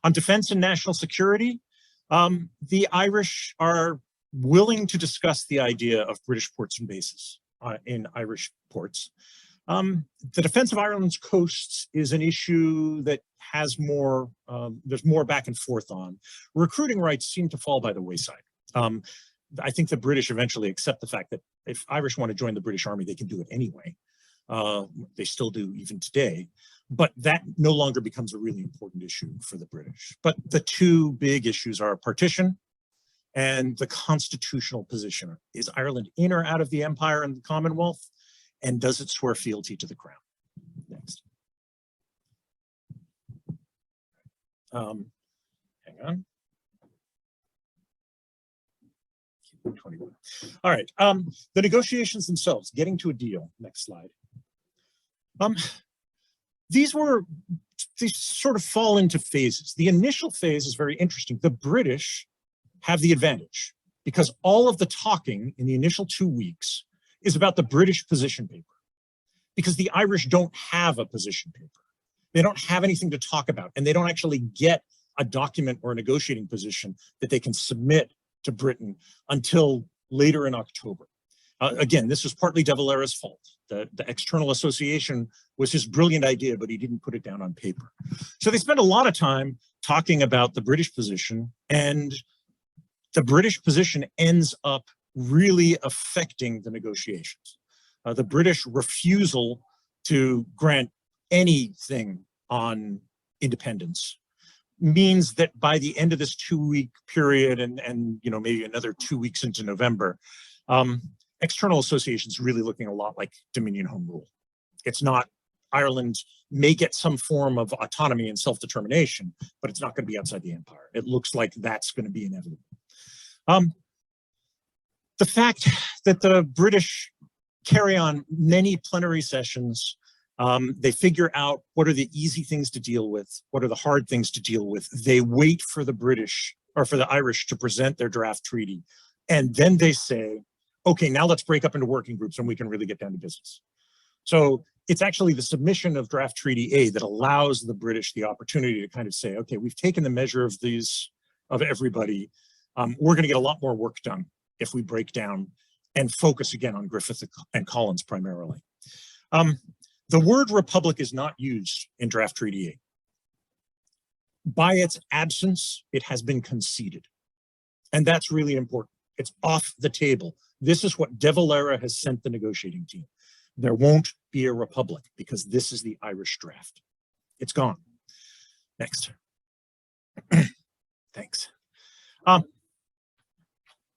On defense and national security, the Irish are willing to discuss the idea of British ports and bases in Irish ports. The defense of Ireland's coasts is an issue that has more, there's more back and forth on. Recruiting rights seem to fall by the wayside. I think the British eventually accept the fact that if Irish want to join the British Army, they can do it anyway. They still do even today, but that no longer becomes a really important issue for the British. But the two big issues are partition and the constitutional position. Is Ireland in or out of the empire and the Commonwealth? And does it swear fealty to the crown? Next. Hang on. 21. All right. The negotiations themselves, getting to a deal. Next slide. These sort of fall into phases. The initial phase is very interesting. The British have the advantage because all of the talking in the initial 2 weeks is about the British position paper, because the Irish don't have a position paper. They don't have anything to talk about, and they don't actually get a document or a negotiating position that they can submit to Britain until later in October. Again, this was partly De Valera's fault. The external association was his brilliant idea, but he didn't put it down on paper. So they spent a lot of time talking about the British position, and the British position ends up really affecting the negotiations. The British refusal to grant anything on independence means that by the end of this 2-week period and you know, maybe another 2 weeks into November, external associations really looking a lot like Dominion Home Rule. It's not, Ireland may get some form of autonomy and self-determination, but it's not going to be outside the empire. It looks like that's going to be inevitable. The fact that the British carry on many plenary sessions, they figure out what are the easy things to deal with, what are the hard things to deal with. They wait for the British or for the Irish to present their draft treaty. And then they say, okay, now let's break up into working groups and we can really get down to business. So it's actually the submission of draft treaty A that allows the British the opportunity to kind of say, okay, we've taken the measure of everybody. We're going to get a lot more work done if we break down and focus again on Griffith and Collins primarily. The word republic is not used in draft treaty A. By its absence, it has been conceded. And that's really important. It's off the table. This is what De Valera has sent the negotiating team. There won't be a republic because this is the Irish draft. It's gone. Next. Thanks.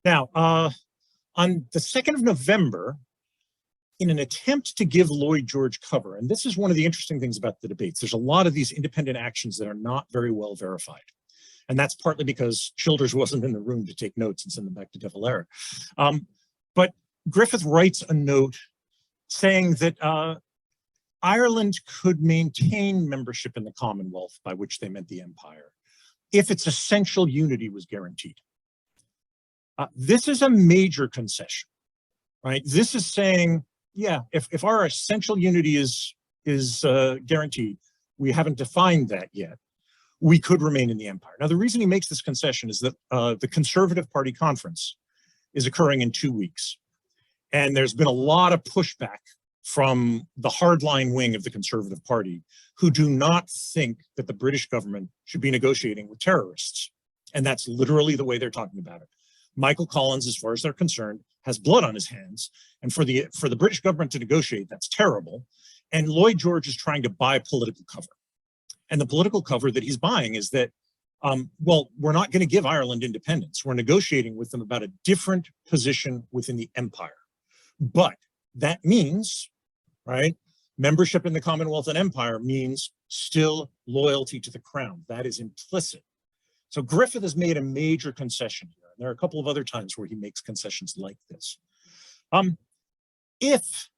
Now, on the 2nd of November, in an attempt to give Lloyd George cover, and this is one of the interesting things about the debates, there's a lot of these independent actions that are not very well verified. And that's partly because Childers wasn't in the room to take notes and send them back to De Valera. But Griffith writes a note saying that Ireland could maintain membership in the Commonwealth, by which they meant the empire, if its essential unity was guaranteed. This is a major concession, right? This is saying, yeah, if our essential unity is guaranteed, we haven't defined that yet, we could remain in the empire. Now, the reason he makes this concession is that the Conservative Party conference is occurring in 2 weeks. And there's been a lot of pushback from the hardline wing of the Conservative Party, who do not think that the British government should be negotiating with terrorists. And that's literally the way they're talking about it. Michael Collins, as far as they're concerned, has blood on his hands. And for the British government to negotiate, that's terrible. And Lloyd George is trying to buy political cover. And the political cover that he's buying is that, well, we're not going to give Ireland independence. We're negotiating with them about a different position within the empire. But that means, right, membership in the Commonwealth and empire means still loyalty to the crown. That is implicit. So Griffith has made a major concession here. And there are a couple of other times where he makes concessions like this. If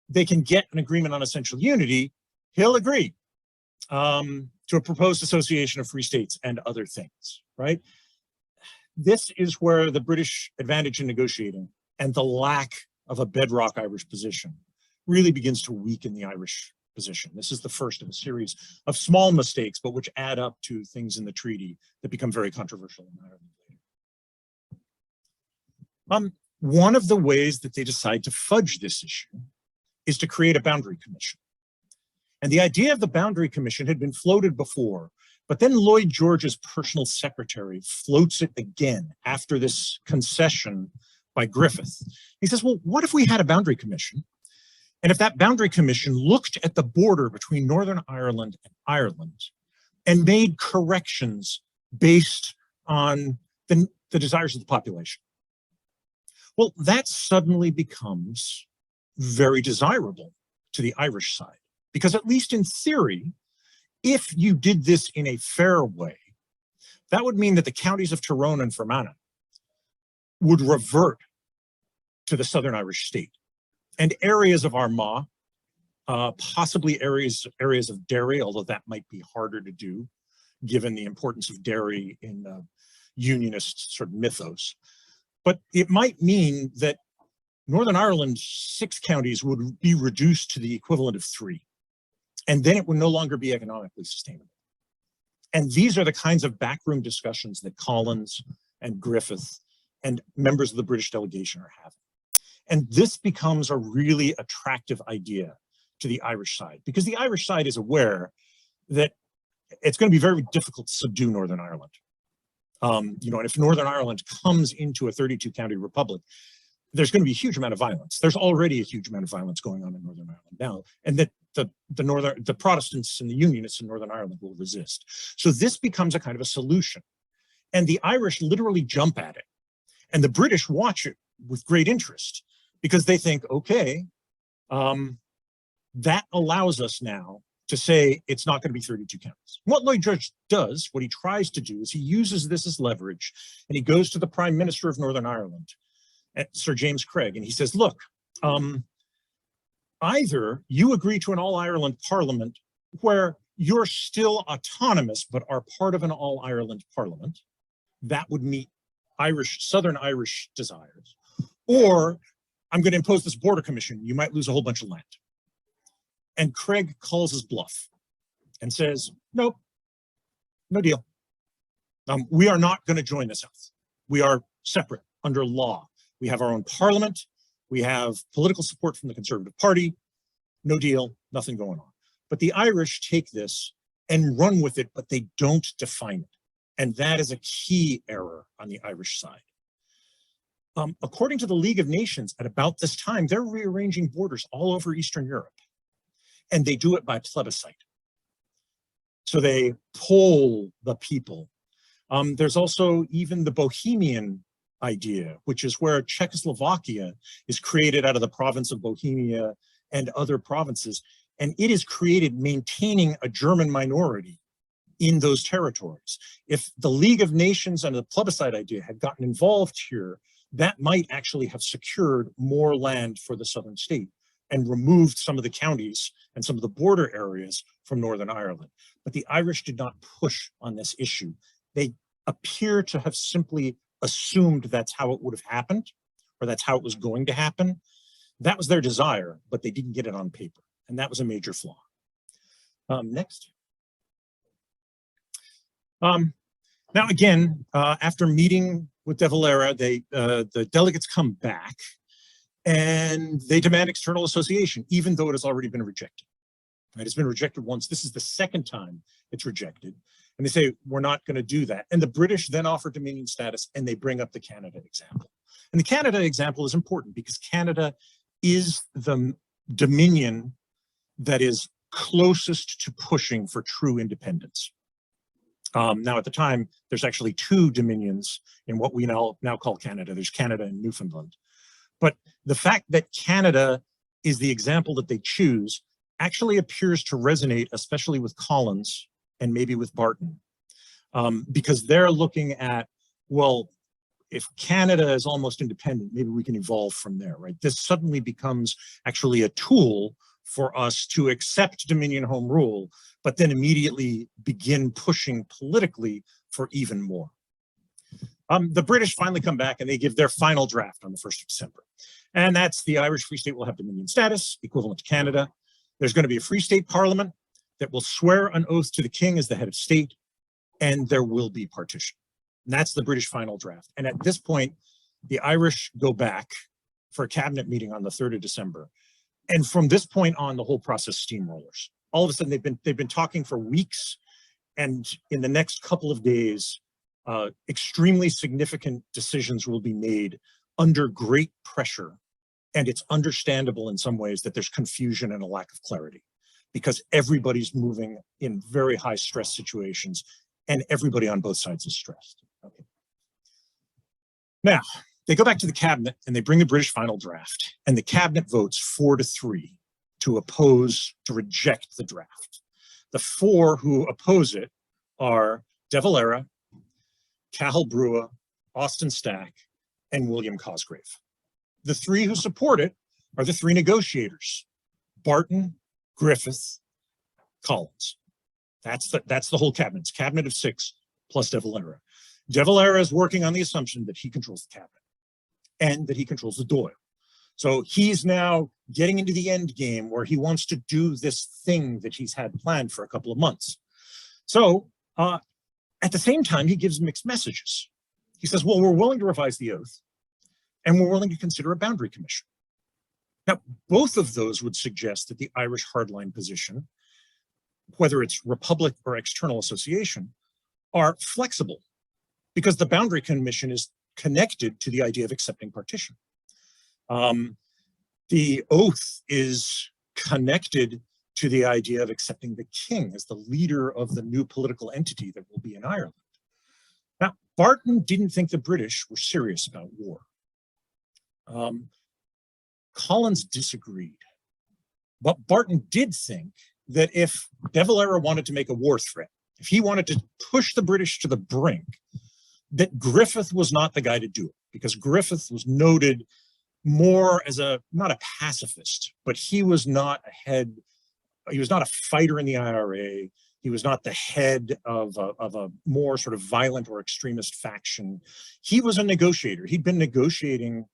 they can get an agreement on essential unity, he'll agree to a proposed association of free states and other things, right? This is where the British advantage in negotiating and the lack of a bedrock Irish position really begins to weaken the Irish position. This is the first of a series of small mistakes, but which add up to things in the treaty that become very controversial in Ireland later. One of the ways that they decide to fudge this issue is to create a boundary commission. And the idea of the boundary commission had been floated before, but then Lloyd George's personal secretary floats it again after this concession by Griffith. He says, well, what if we had a boundary commission? And if that boundary commission looked at the border between Northern Ireland and Ireland and made corrections based on the desires of the population? Well, that suddenly becomes very desirable to the Irish side, because at least in theory, if you did this in a fair way, that would mean that the counties of Tyrone and Fermanagh would revert to the Southern Irish state, and areas of Armagh, possibly areas of Derry, although that might be harder to do given the importance of Derry in unionist sort of mythos. But it might mean that Northern Ireland's 6 counties would be reduced to the equivalent of 3. And then it would no longer be economically sustainable. And these are the kinds of backroom discussions that Collins and Griffith and members of the British delegation are having. And this becomes a really attractive idea to the Irish side, because the Irish side is aware that it's going to be very difficult to subdue Northern Ireland. And if Northern Ireland comes into a 32-county republic, there's going to be a huge amount of violence. There's already a huge amount of violence going on in Northern Ireland now, and that the Protestants and the Unionists in Northern Ireland will resist. So this becomes a kind of a solution, and the Irish literally jump at it, and the British watch it with great interest because they think, okay, that allows us now to say it's not going to be 32 counties. What Lloyd George does, what he tries to do, is he uses this as leverage, and he goes to the Prime Minister of Northern Ireland, Sir James Craig, and he says, look, either you agree to an all-Ireland parliament where you're still autonomous but are part of an all-Ireland parliament, that would meet Southern Irish desires, or I'm going to impose this border commission, you might lose a whole bunch of land. And Craig calls his bluff and says, nope, no deal. We are not going to join the South. We are separate under law. We have our own parliament. We have political support from the Conservative Party. No deal, nothing going on. But the Irish take this and run with it, but they don't define it. And that is a key error on the Irish side. According to the League of Nations, at about this time, they're rearranging borders all over Eastern Europe. And they do it by plebiscite. So they poll the people. There's also even the Bohemian idea, which is where Czechoslovakia is created out of the province of Bohemia and other provinces. And it is created maintaining a German minority in those territories. If the League of Nations and the plebiscite idea had gotten involved here, that might actually have secured more land for the southern state and removed some of the counties and some of the border areas from Northern Ireland. But the Irish did not push on this issue. They appear to have simply assumed that's how it would have happened, or that's how it was going to happen. That was their desire, but they didn't get it on paper. And that was a major flaw. Next. Now, again, after meeting with De Valera, the delegates come back and they demand external association, even though it has already been rejected. Right? It's been rejected once. This is the second time it's rejected. And they say, we're not going to do that. And the British then offer Dominion status, and they bring up the Canada example. And the Canada example is important because Canada is the Dominion that is closest to pushing for true independence. Now, at the time, there's actually 2 dominions in what we now call Canada. There's Canada and Newfoundland. But the fact that Canada is the example that they choose actually appears to resonate, especially with Collins and maybe with Barton, because they're looking at, well, if Canada is almost independent, maybe we can evolve from there, right? This suddenly becomes actually a tool for us to accept Dominion home rule, but then immediately begin pushing politically for even more. The British finally come back and they give their final draft on the 1st of December. And that's the Irish Free State will have Dominion status, equivalent to Canada. There's going to be a Free State Parliament that will swear an oath to the King as the head of state, and there will be partition. And that's the British final draft. And at this point, the Irish go back for a cabinet meeting on the 3rd of December. And from this point on, the whole process steamrollers. All of a sudden, they've been talking for weeks, and in the next couple of days, extremely significant decisions will be made under great pressure. And it's understandable in some ways that there's confusion and a lack of clarity, because everybody's moving in very high stress situations, and everybody on both sides is stressed. Okay. Now, they go back to the cabinet and they bring the British final draft, and the cabinet votes 4-3 to reject the draft. The 4 who oppose it are De Valera, Cathal Brugha, Austin Stack, and William Cosgrave. The 3 who support it are the 3 negotiators: Barton, Griffith, Collins. That's the whole cabinet. It's a cabinet of 6 plus De Valera. De Valera is working on the assumption that he controls the cabinet and that he controls the Dáil. So he's now getting into the end game where he wants to do this thing that he's had planned for a couple of months. So at the same time, he gives mixed messages. He says, well, we're willing to revise the oath, and we're willing to consider a boundary commission. Now, both of those would suggest that the Irish hardline position, whether it's republic or external association, are flexible, because the boundary commission is connected to the idea of accepting partition. The oath is connected to the idea of accepting the king as the leader of the new political entity that will be in Ireland. Now, Barton didn't think the British were serious about war. Collins disagreed. But Barton did think that if De Valera wanted to make a war threat, if he wanted to push the British to the brink, that Griffith was not the guy to do it, because Griffith was noted more as not a pacifist, but he was not a fighter in the IRA. He was not the head of a more sort of violent or extremist faction. He was a negotiator. He'd been negotiating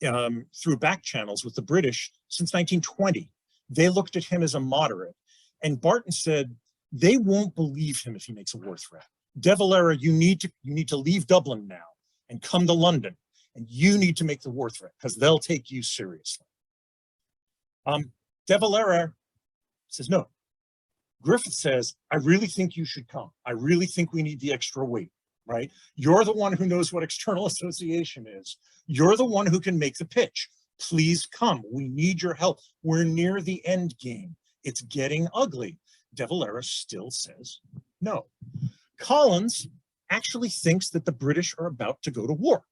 through back channels with the British since 1920. They looked at him as a moderate. And Barton said, they won't believe him if he makes a war threat. De Valera, you need to leave Dublin now and come to London, and you need to make the war threat, because they'll take you seriously. De Valera says no. Griffith says, I really think you should come. I really think we need the extra weight, right? You're the one who knows what external association is. You're the one who can make the pitch. Please come. We need your help. We're near the end game. It's getting ugly. De Valera still says no. Collins actually thinks that the British are about to go to war.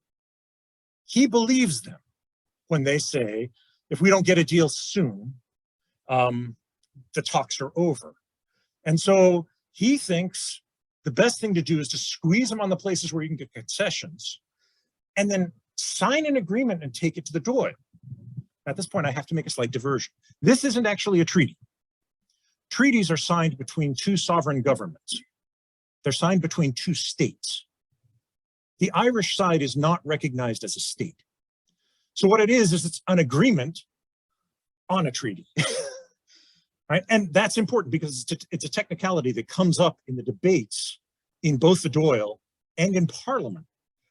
He believes them when they say, if we don't get a deal soon, the talks are over. And so he thinks the best thing to do is to squeeze them on the places where you can get concessions, and then sign an agreement and take it to the Dáil. At this point, I have to make a slight diversion. This isn't actually a treaty. Treaties are signed between 2 sovereign governments. They're signed between 2 states. The Irish side is not recognized as a state. So what it is it's an agreement on a treaty. Right? And that's important because it's a technicality that comes up in the debates in both the Dáil and in Parliament,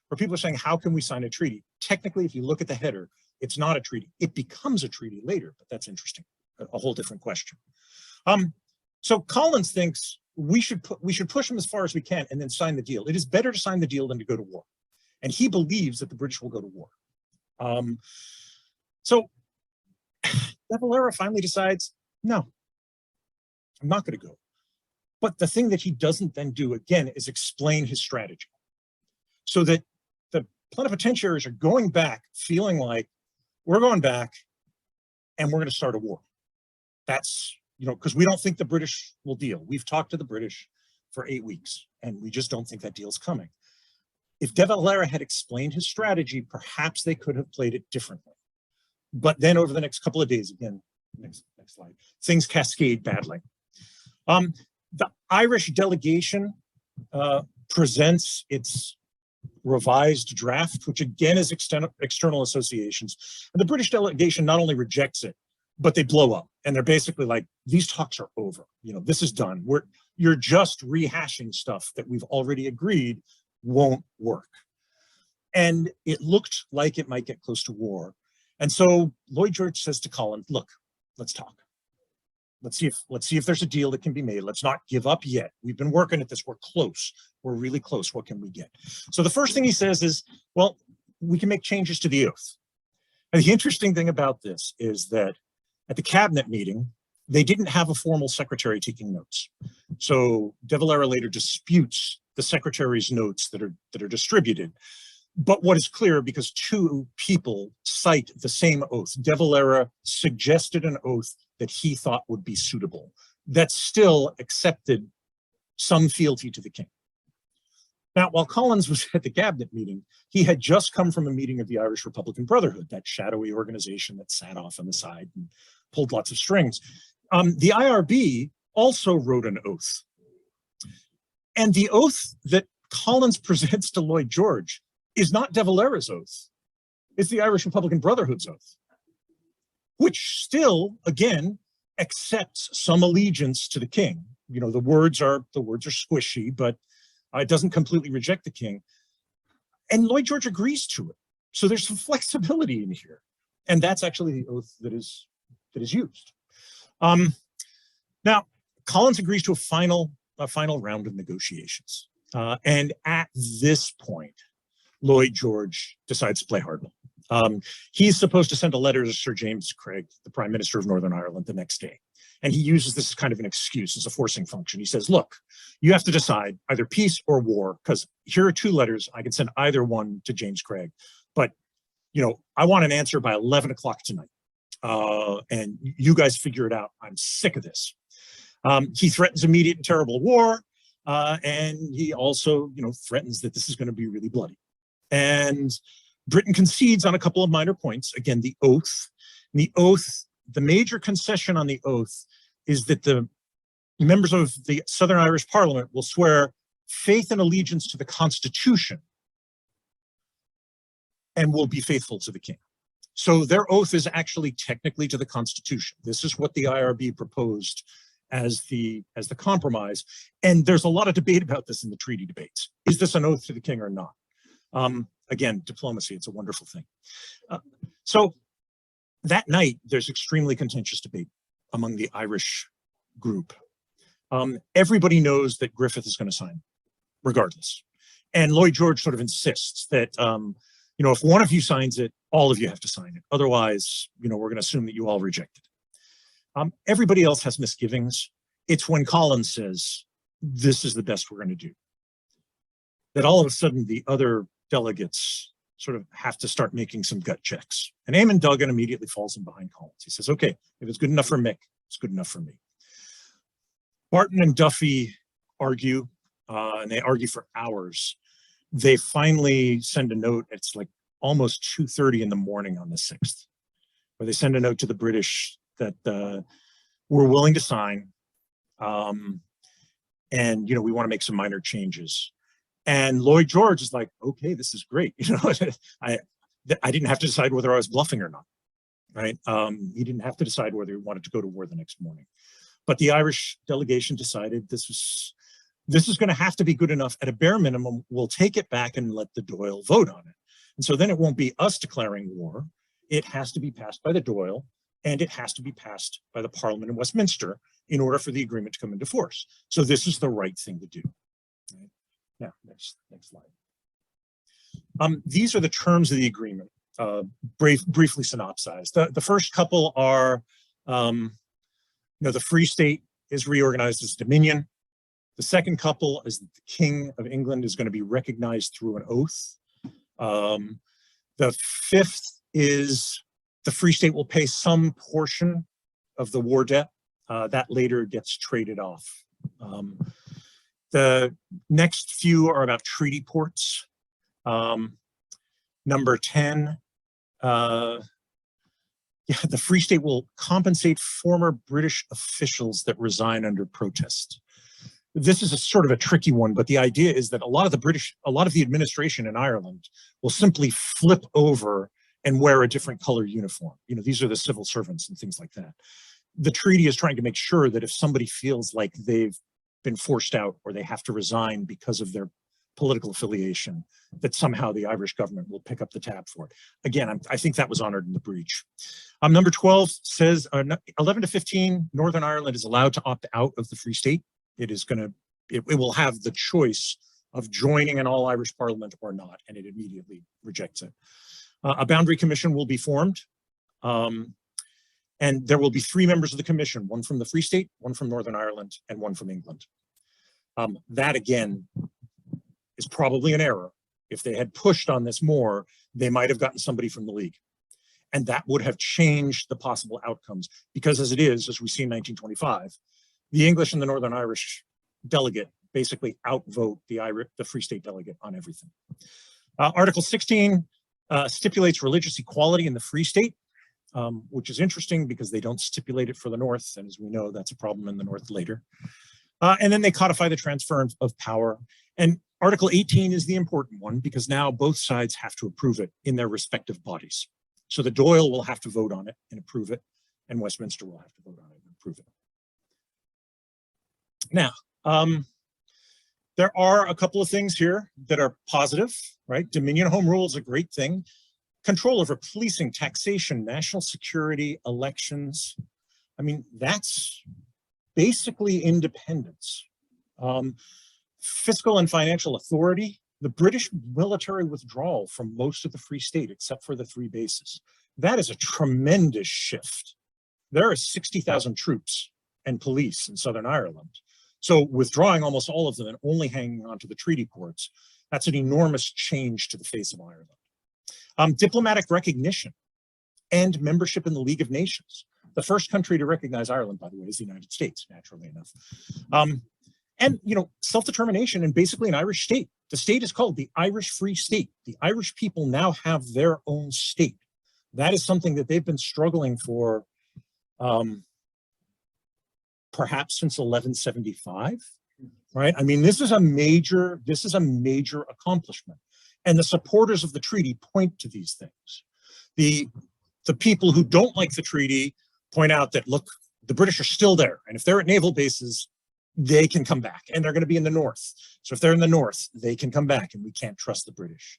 where people are saying, how can we sign a treaty? Technically, if you look at the header, it's not a treaty. It becomes a treaty later, but that's interesting. A whole different question. So Collins thinks we should push them as far as we can and then sign the deal. It is better to sign the deal than to go to war. And he believes that the British will go to war. So De Valera finally decides, no, I'm not going to go. But the thing that he doesn't then do again is explain his strategy. So that the plenipotentiaries are going back feeling like we're going back and we're going to start a war. That's, because we don't think the British will deal. We've talked to the British for 8 weeks and we just don't think that deal's coming. If De Valera had explained his strategy, perhaps they could have played it differently. But then over the next couple of days, again, next slide, things cascade badly. The Irish delegation presents its revised draft, which again is external associations. And the British delegation not only rejects it, but they blow up. And they're basically like, these talks are over. You know, this is done. You're just rehashing stuff that we've already agreed won't work. And it looked like it might get close to war. And so Lloyd George says to Collins, look, let's talk. Let's see if there's a deal that can be made. Let's not give up yet. We've been working at this. We're close. We're really close. What can we get? So the first thing he says is, well, we can make changes to the oath. And the interesting thing about this is that at the cabinet meeting, they didn't have a formal secretary taking notes. So De Valera later disputes the secretary's notes that are distributed. But what is clear, because two people cite the same oath, De Valera suggested an oath that he thought would be suitable, that still accepted some fealty to the king. Now, while Collins was at the cabinet meeting, he had just come from a meeting of the Irish Republican Brotherhood, that shadowy organization that sat off on the side and pulled lots of strings. The IRB also wrote an oath. And the oath that Collins presents to Lloyd George is not De Valera's oath. It's the Irish Republican Brotherhood's oath, which still, again, accepts some allegiance to the king. You know, the words are squishy, but it doesn't completely reject the king. And Lloyd George agrees to it. So there's some flexibility in here. And that's actually the oath that is used. Now, Collins agrees to a final round of negotiations. And at this point, Lloyd George decides to play hardball. He's supposed to send a letter to Sir James Craig, the Prime Minister of Northern Ireland, the next day. And he uses this as kind of an excuse, as a forcing function. He says, look, you have to decide either peace or war, because here are two letters. I can send either one to James Craig. But, you know, I want an answer by 11 o'clock tonight. And you guys figure it out. I'm sick of this. He threatens immediate and terrible war. And he also, you know, threatens that this is going to be really bloody. And Britain concedes on a couple of minor points. Again, the oath. The major concession on the oath is that the members of the Southern Irish Parliament will swear faith and allegiance to the Constitution and will be faithful to the king. So their oath is actually technically to the Constitution. This is what the IRB proposed as the compromise. And there's a lot of debate about this in the treaty debates. Is this an oath to the king or not? Again, diplomacy, it's a wonderful thing. So that night, there's extremely contentious debate among the Irish group. Everybody knows that Griffith is going to sign, regardless. And Lloyd George sort of insists that, you know, if one of you signs it, all of you have to sign it. Otherwise, you know, we're going to assume that you all reject it. Everybody else has misgivings. It's when Collins says, this is the best we're going to do, that all of a sudden the other delegates sort of have to start making some gut checks. And Eamon Duggan immediately falls in behind Collins. He says, okay, if it's good enough for Mick, it's good enough for me. Barton and Duffy argue, and they argue for hours. They finally send a note. It's like almost 2:30 in the morning on the 6th, where they send a note to the British that we're willing to sign. And, you know, we want to make some minor changes. And Lloyd George is like, okay, this is great. You know, I didn't have to decide whether I was bluffing or not, right? He didn't have to decide whether he wanted to go to war the next morning. But the Irish delegation decided this is going to have to be good enough. At a bare minimum, we'll take it back and let the Dáil vote on it. And so then it won't be us declaring war. It has to be passed by the Dáil, and it has to be passed by the Parliament in Westminster in order for the agreement to come into force. So this is the right thing to do. Right? Now, next slide. These are the terms of the agreement, briefly synopsized. The first couple are, you know, the Free State is reorganized as Dominion. The second couple is that the King of England is going to be recognized through an oath. The fifth is the Free State will pay some portion of the war debt. That later gets traded off. The next few are about treaty ports. Number 10, the Free State will compensate former British officials that resign under protest. This is a sort of a tricky one, but the idea is that a lot of the administration in Ireland will simply flip over and wear a different color uniform. You know, these are the civil servants and things like that. The treaty is trying to make sure that if somebody feels like they've been forced out or they have to resign because of their political affiliation, that somehow the Irish government will pick up the tab for it. Again, I think that was honored in the breach. Number 12 says 11 to 15, Northern Ireland is allowed to opt out of the Free State. It will have the choice of joining an all-Irish parliament or not, and it immediately rejects it. A boundary commission will be formed, and there will be 3 members of the commission, one from the Free State, one from Northern Ireland, and one from England. That, again, is probably an error. If they had pushed on this more, they might have gotten somebody from the League. And that would have changed the possible outcomes, because as it is, as we see in 1925, the English and the Northern Irish delegate basically outvote the Free State delegate on everything. Article 16 stipulates religious equality in the Free State, which is interesting because they don't stipulate it for the North. And as we know, that's a problem in the North later. And then they codify the transfer of power. And Article 18 is the important one because now both sides have to approve it in their respective bodies. So the Dáil will have to vote on it and approve it, and Westminster will have to vote on it and approve it. Now, there are a couple of things here that are positive, right? Dominion Home Rule is a great thing. Control over policing, taxation, national security, elections. I mean, that's basically independence. Fiscal and financial authority, the British military withdrawal from most of the Free State, except for the 3 bases. That is a tremendous shift. There are 60,000 troops and police in Southern Ireland. So withdrawing almost all of them and only hanging on to the treaty ports, that's an enormous change to the face of Ireland. Diplomatic recognition and membership in the League of Nations. The first country to recognize Ireland, by the way, is the United States, naturally enough. And, you know, self-determination and basically an Irish state. The state is called the Irish Free State. The Irish people now have their own state. That is something that they've been struggling for perhaps since 1175, right? I mean, this is a major accomplishment. And the supporters of the treaty point to these things. The people who don't like the treaty point out that, look, the British are still there. And if they're at naval bases, they can come back, and they're going to be in the North. So if they're in the North, they can come back, and we can't trust the British.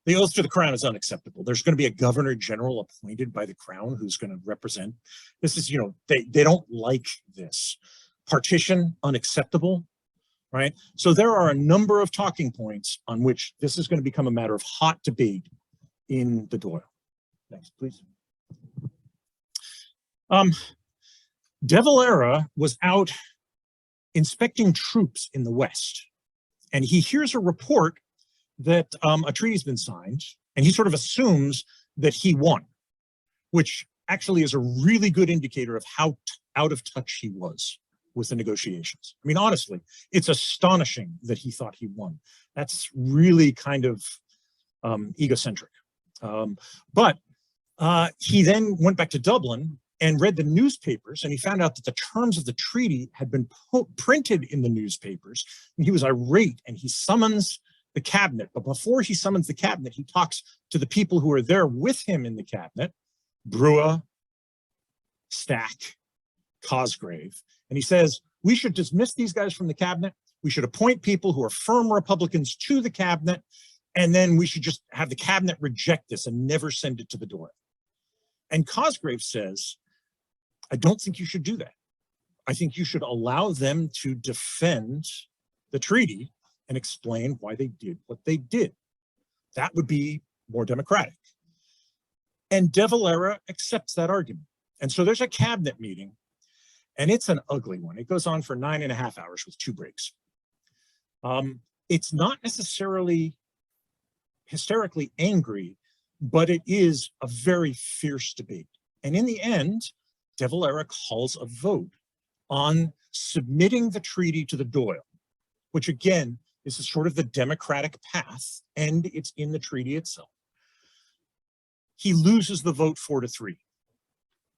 The oath to the crown is unacceptable. There's going to be a governor general appointed by the crown who's going to represent. This is, you know, they don't like this. Partition, unacceptable, right? So there are a number of talking points on which this is going to become a matter of hot debate in the Dáil. Next, please. De Valera was out inspecting troops in the West, and he hears a report that a treaty's been signed, and he sort of assumes that he won, which actually is a really good indicator of how out of touch he was with the negotiations. I mean, honestly, it's astonishing that he thought he won. That's really kind of egocentric. But he then went back to Dublin and read the newspapers, and he found out that the terms of the treaty had been printed in the newspapers, and he was irate, and he summons the cabinet. But before he summons the cabinet, he talks to the people who are there with him in the cabinet, Brugha, Stack, Cosgrave, and he says, we should dismiss these guys from the cabinet. We should appoint people who are firm Republicans to the cabinet, and then we should just have the cabinet reject this and never send it to the Dáil. And Cosgrave says, I don't think you should do that. I think you should allow them to defend the treaty and explain why they did what they did. That would be more democratic. And De Valera accepts that argument. And so there's a cabinet meeting, and it's an ugly one. It goes on for 9.5 hours with 2 breaks. It's not necessarily hysterically angry, but it is a very fierce debate. And in the end, De Valera calls a vote on submitting the treaty to the Dáil, which again This is sort of the democratic path, and it's in the treaty itself. He loses the vote 4-3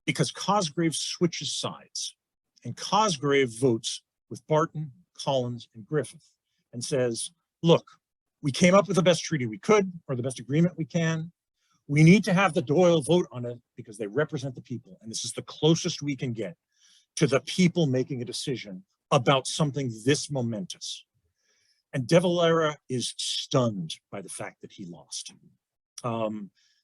because Cosgrave switches sides, and Cosgrave votes with Barton, Collins, and Griffith and says, look, we came up with the best treaty we could, or the best agreement we can. We need to have the Doyle vote on it because they represent the people, and this is the closest we can get to the people making a decision about something this momentous. And De Valera is stunned by the fact that he lost.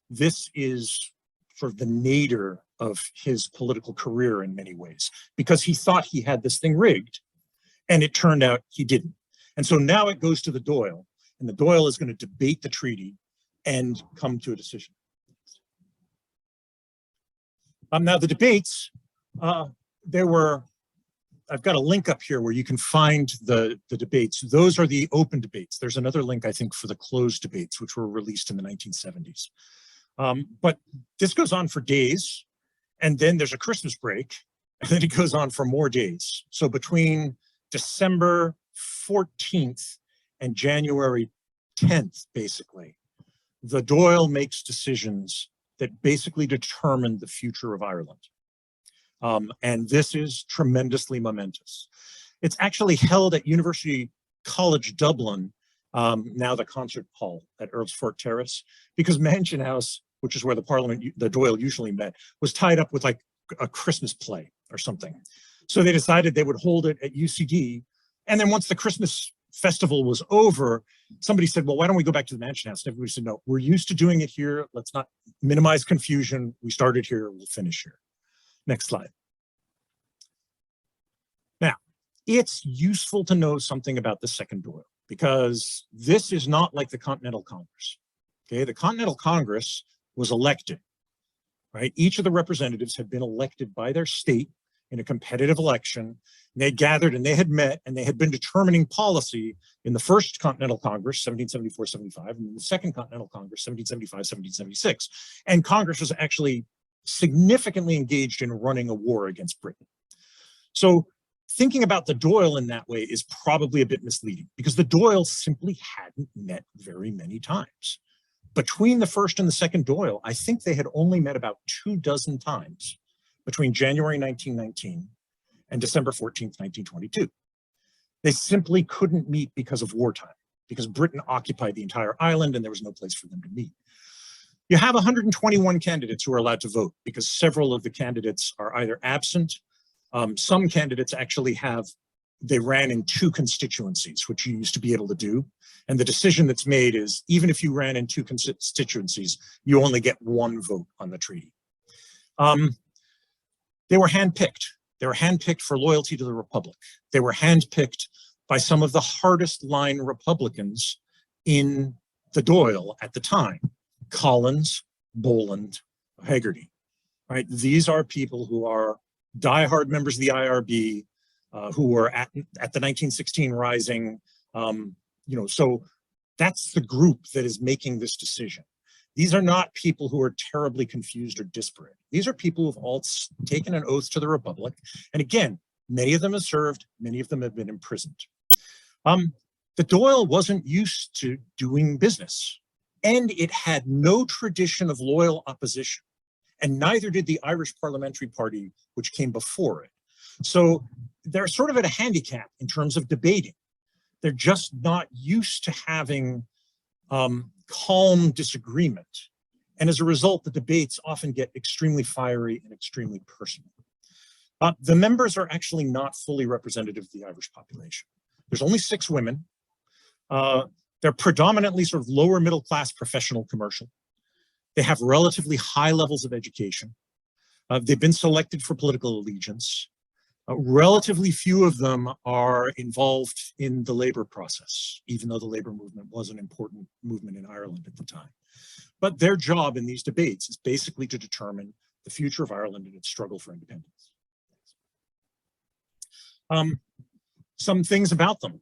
This is sort of the nadir of his political career in many ways, because he thought he had this thing rigged, and it turned out he didn't. And so now it goes to the Doyle, and the Doyle is going to debate the treaty and come to a decision. Now the debates, there were, I've got a link up here where you can find the debates. Those are the open debates. There's another link, I think, for the closed debates, which were released in the 1970s. But this goes on for days, and then there's a Christmas break, and then it goes on for more days. So between December 14th and January 10th, basically, the Doyle makes decisions that basically determine the future of Ireland. And this is tremendously momentous. It's actually held at University College Dublin, now the concert hall at Earl's Fort Terrace, because Mansion House, which is where the Doyle usually met, was tied up with like a Christmas play or something. So they decided they would hold it at UCD. And then once the Christmas festival was over, somebody said, well, why don't we go back to the Mansion House? And everybody said, no, we're used to doing it here. Let's not minimize confusion. We started here, we'll finish here. Next slide. Now, it's useful to know something about the Second Doyle, because this is not like the Continental Congress. Okay, the Continental Congress was elected, right? Each of the representatives had been elected by their state in a competitive election. And they gathered and they had met and they had been determining policy in the first Continental Congress, 1774-75, and the second Continental Congress, 1775-1776. And Congress was actually significantly engaged in running a war against Britain. So thinking about the Doyle in that way is probably a bit misleading, because the Doyle simply hadn't met very many times. Between the first and the second Doyle, I think they had only met about 24 times between January 1919 and December 14th, 1922. They simply couldn't meet because of wartime, because Britain occupied the entire island and there was no place for them to meet. You have 121 candidates who are allowed to vote, because several of the candidates are either absent. Some candidates actually they ran in 2 constituencies, which you used to be able to do. And the decision that's made is, even if you ran in 2 constituencies, you only get 1 vote on the treaty. They were handpicked. They were handpicked for loyalty to the Republic. They were handpicked by some of the hardest line Republicans in the Doyle at the time: Collins, Boland, Haggerty. Right? These are people who are diehard members of the IRB, who were at the 1916 Rising. So that's the group that is making this decision. These are not people who are terribly confused or disparate. These are people who have all taken an oath to the Republic. And again, many of them have served, many of them have been imprisoned. The Doyle wasn't used to doing business, and it had no tradition of loyal opposition, and neither did the Irish Parliamentary Party, which came before it. So they're sort of at a handicap in terms of debating. They're just not used to having calm disagreement. And as a result, the debates often get extremely fiery and extremely personal. The members are actually not fully representative of the Irish population. There's only 6 women. They're predominantly sort of lower middle class professional commercial. They have relatively high levels of education. They've been selected for political allegiance. Relatively few of them are involved in the labor process, even though the labor movement was an important movement in Ireland at the time. But their job in these debates is basically to determine the future of Ireland and its struggle for independence. Some things about them.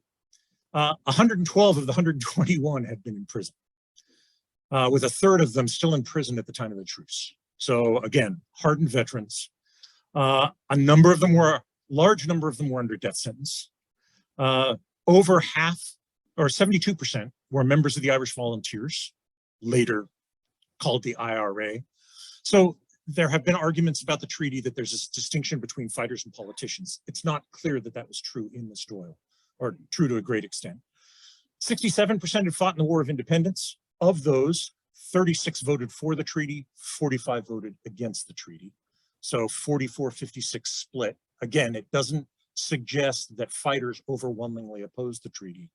112 of the 121 had been in prison, with a third of them still in prison at the time of the truce. So again, hardened veterans. Large number of them were under death sentence. Over half or 72% were members of the Irish Volunteers, later called the IRA. So there have been arguments about the treaty that there's this distinction between fighters and politicians. It's not clear that that was true in this Doyle, or true to a great extent. 67% had fought in the War of Independence. Of those, 36 voted for the treaty, 45 voted against the treaty. So 44-56 split. Again, it doesn't suggest that fighters overwhelmingly opposed the treaty.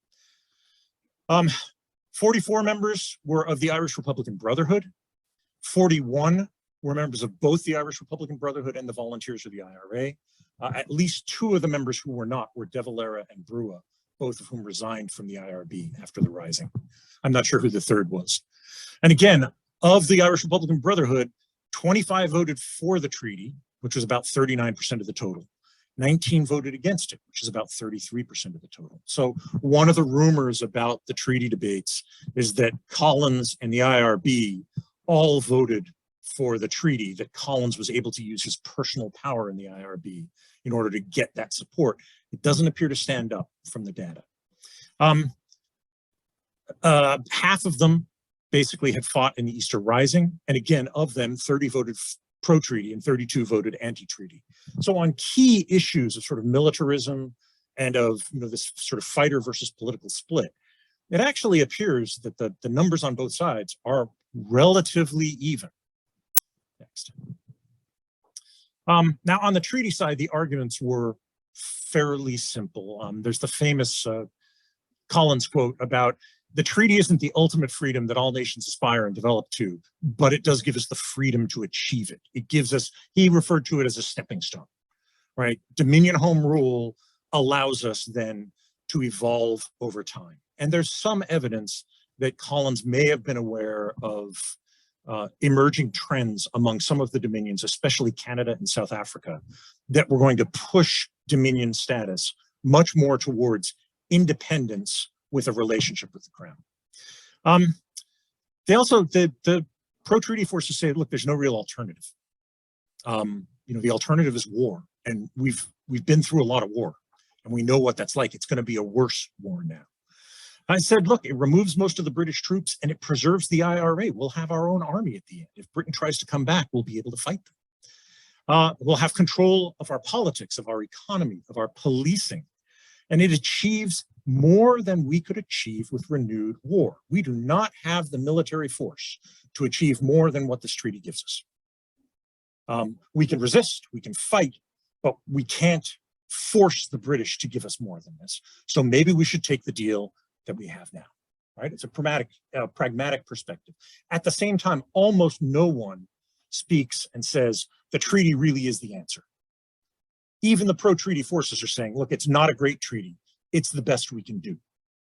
44 members were of the Irish Republican Brotherhood. 41 were members of both the Irish Republican Brotherhood and the Volunteers of the IRA. At least 2 of the members who were not were De Valera and Brua, both of whom resigned from the IRB after the Rising. I'm not sure who the third was. And again, of the Irish Republican Brotherhood, 25 voted for the treaty, which was about 39% of the total. 19 voted against it, which is about 33% of the total. So one of the rumors about the treaty debates is that Collins and the IRB all voted for the treaty, that Collins was able to use his personal power in the IRB in order to get that support. It doesn't appear to stand up from the data. Half of them basically had fought in the Easter Rising. And again, of them, 30 voted pro-treaty and 32 voted anti-treaty. So on key issues of sort of militarism and of this sort of fighter versus political split, it actually appears that the numbers on both sides are relatively even. Next. Now on the treaty side, the arguments were fairly simple. There's the famous Collins quote about the treaty isn't the ultimate freedom that all nations aspire and develop to, but it does give us the freedom to achieve it. It gives us, he referred to it as a stepping stone, right? Dominion home rule allows us then to evolve over time. And there's some evidence that Collins may have been aware of emerging trends among some of the dominions, especially Canada and South Africa, that were going to push dominion status much more towards independence with a relationship with the crown. They also, the pro-treaty forces say, look, there's no real alternative. The alternative is war, and we've been through a lot of war, and we know what that's like. It's going to be a worse war now. I said, look, it removes most of the British troops and it preserves the IRA. We'll have our own army at the end. If Britain tries to come back, we'll be able to fight them. We'll have control of our politics, of our economy, of our policing, and it achieves more than we could achieve with renewed war. We do not have the military force to achieve more than what this treaty gives us. We can resist, we can fight, but we can't force the British to give us more than this. So maybe we should take the deal that we have now, right? It's a pragmatic perspective. At the same time, almost no one speaks and says the treaty really is the answer. Even the pro-treaty forces are saying, look, it's not a great treaty. It's the best we can do.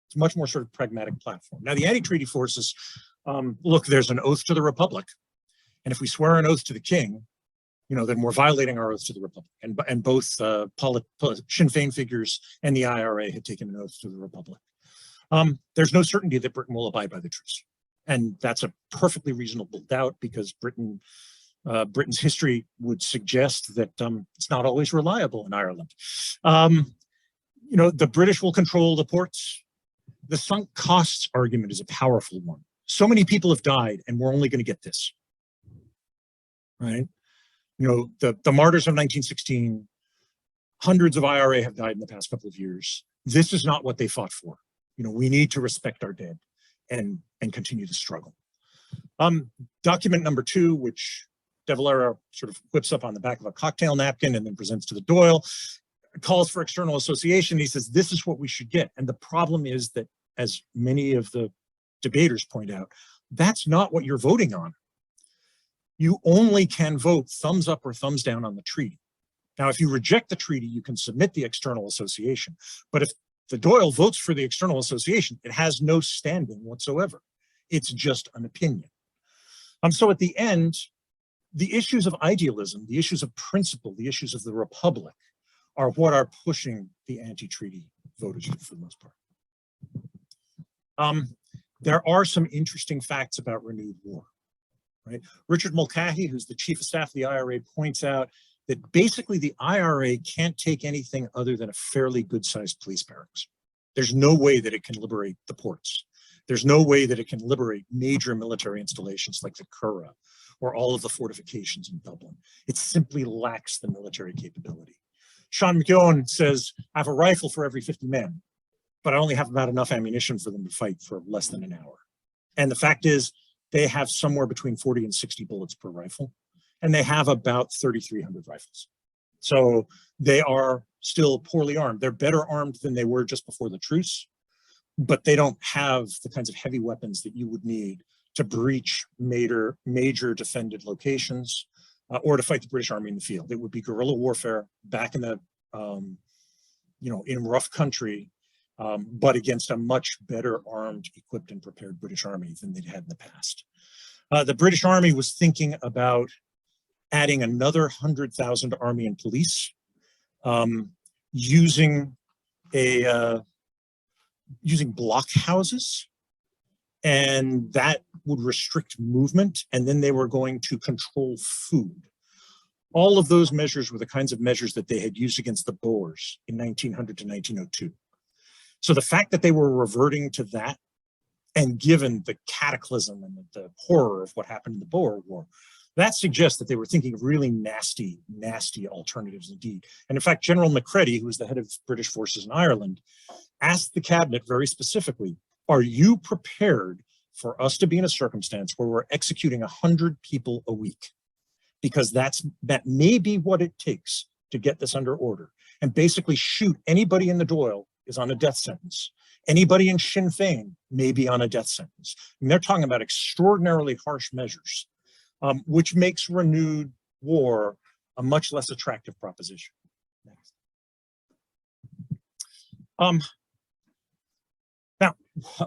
It's much more sort of pragmatic platform. Now, the anti-treaty forces, look, there's an oath to the Republic. And if we swear an oath to the king, then we're violating our oath to the Republic. And both Sinn Féin figures and the IRA had taken an oath to the Republic. There's no certainty that Britain will abide by the truce. And that's a perfectly reasonable doubt because Britain's history would suggest that it's not always reliable in Ireland. The British will control the ports. The sunk costs argument is a powerful one. So many people have died and we're only going to get this, right? The martyrs of 1916, hundreds of IRA have died in the past couple of years. This is not what they fought for. We need to respect our dead and continue to struggle. Document number 2, which De Valera sort of whips up on the back of a cocktail napkin and then presents to the Doyle, calls for external association. He says, this is what we should get. And the problem is that, as many of the debaters point out, that's not what you're voting on. You only can vote thumbs up or thumbs down on the treaty. Now, if you reject the treaty, you can submit the external association. But if the Doyle votes for the external association, it has no standing whatsoever. It's just an opinion. So at the end, the issues of idealism, the issues of principle, the issues of the Republic are what are pushing the anti-treaty voters for the most part. There are some interesting facts about renewed war, right? Richard Mulcahy, who's the chief of staff of the IRA, points out that basically the IRA can't take anything other than a fairly good-sized police barracks. There's no way that it can liberate the ports. There's no way that it can liberate major military installations like the Curragh or all of the fortifications in Dublin. It simply lacks the military capability. Sean McKeown says, I have a rifle for every 50 men, but I only have about enough ammunition for them to fight for less than an hour. And the fact is, they have somewhere between 40 and 60 bullets per rifle, and they have about 3,300 rifles. So they are still poorly armed. They're better armed than they were just before the truce, but they don't have the kinds of heavy weapons that you would need to breach major defended locations or to fight the British Army in the field. It would be guerrilla warfare back in the, in rough country, but against a much better armed, equipped, and prepared British Army than they'd had in the past. The British Army was thinking about adding another 100,000 army and police, using blockhouses, and that would restrict movement, and then they were going to control food. All of those measures were the kinds of measures that they had used against the Boers in 1900 to 1902. So the fact that they were reverting to that, and given the cataclysm and the horror of what happened in the Boer War, that suggests that they were thinking of really nasty, nasty alternatives indeed. And in fact, General Macready, who was the head of British forces in Ireland, asked the cabinet very specifically, are you prepared for us to be in a circumstance where we're executing 100 people a week? Because that may be what it takes to get this under order, and basically shoot anybody in the Dáil is on a death sentence. Anybody in Sinn Féin may be on a death sentence. And they're talking about extraordinarily harsh measures, which makes renewed war a much less attractive proposition. Next. Now,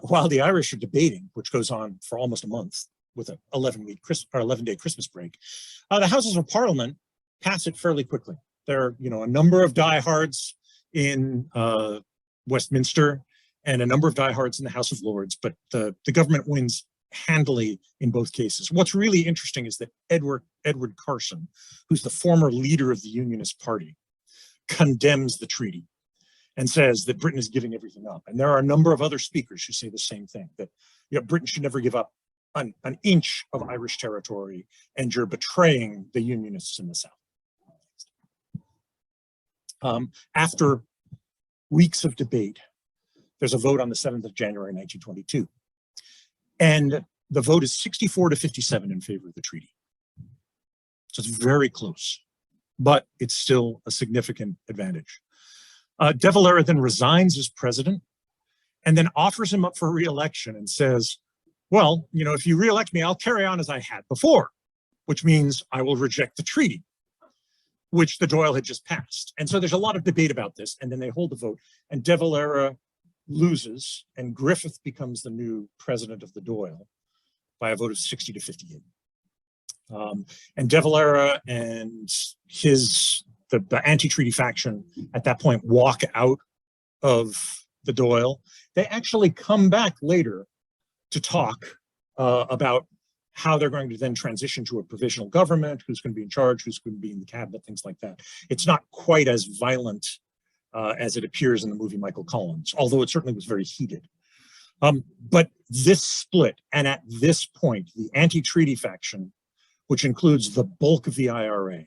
while the Irish are debating, which goes on for almost a month with an 11-day Christmas break, the Houses of Parliament pass it fairly quickly. There are, a number of diehards in Westminster and a number of diehards in the House of Lords, but the government wins handily in both cases. What's really interesting is that Edward Carson, who's the former leader of the Unionist Party, condemns the treaty and says that Britain is giving everything up. And there are a number of other speakers who say the same thing, that Britain should never give up an inch of Irish territory, and you're betraying the Unionists in the South. After weeks of debate, there's a vote on the 7th of January, 1922. And the vote is 64 to 57 in favor of the treaty. So it's very close, but it's still a significant advantage. De Valera then resigns as president and then offers him up for re-election and says, well, if you re-elect me, I'll carry on as I had before, which means I will reject the treaty, which the Dáil had just passed. And so there's a lot of debate about this, and then they hold the vote, and De Valera loses, and Griffith becomes the new president of the Dáil by a vote of 60 to 58. And De Valera and the anti-treaty faction at that point walk out of the Dáil. They actually come back later to talk about how they're going to then transition to a provisional government, who's going to be in charge, who's going to be in the cabinet, things like that. It's not quite as violent as it appears in the movie Michael Collins, although it certainly was very heated. But this split, and at this point, the anti-treaty faction, which includes the bulk of the IRA,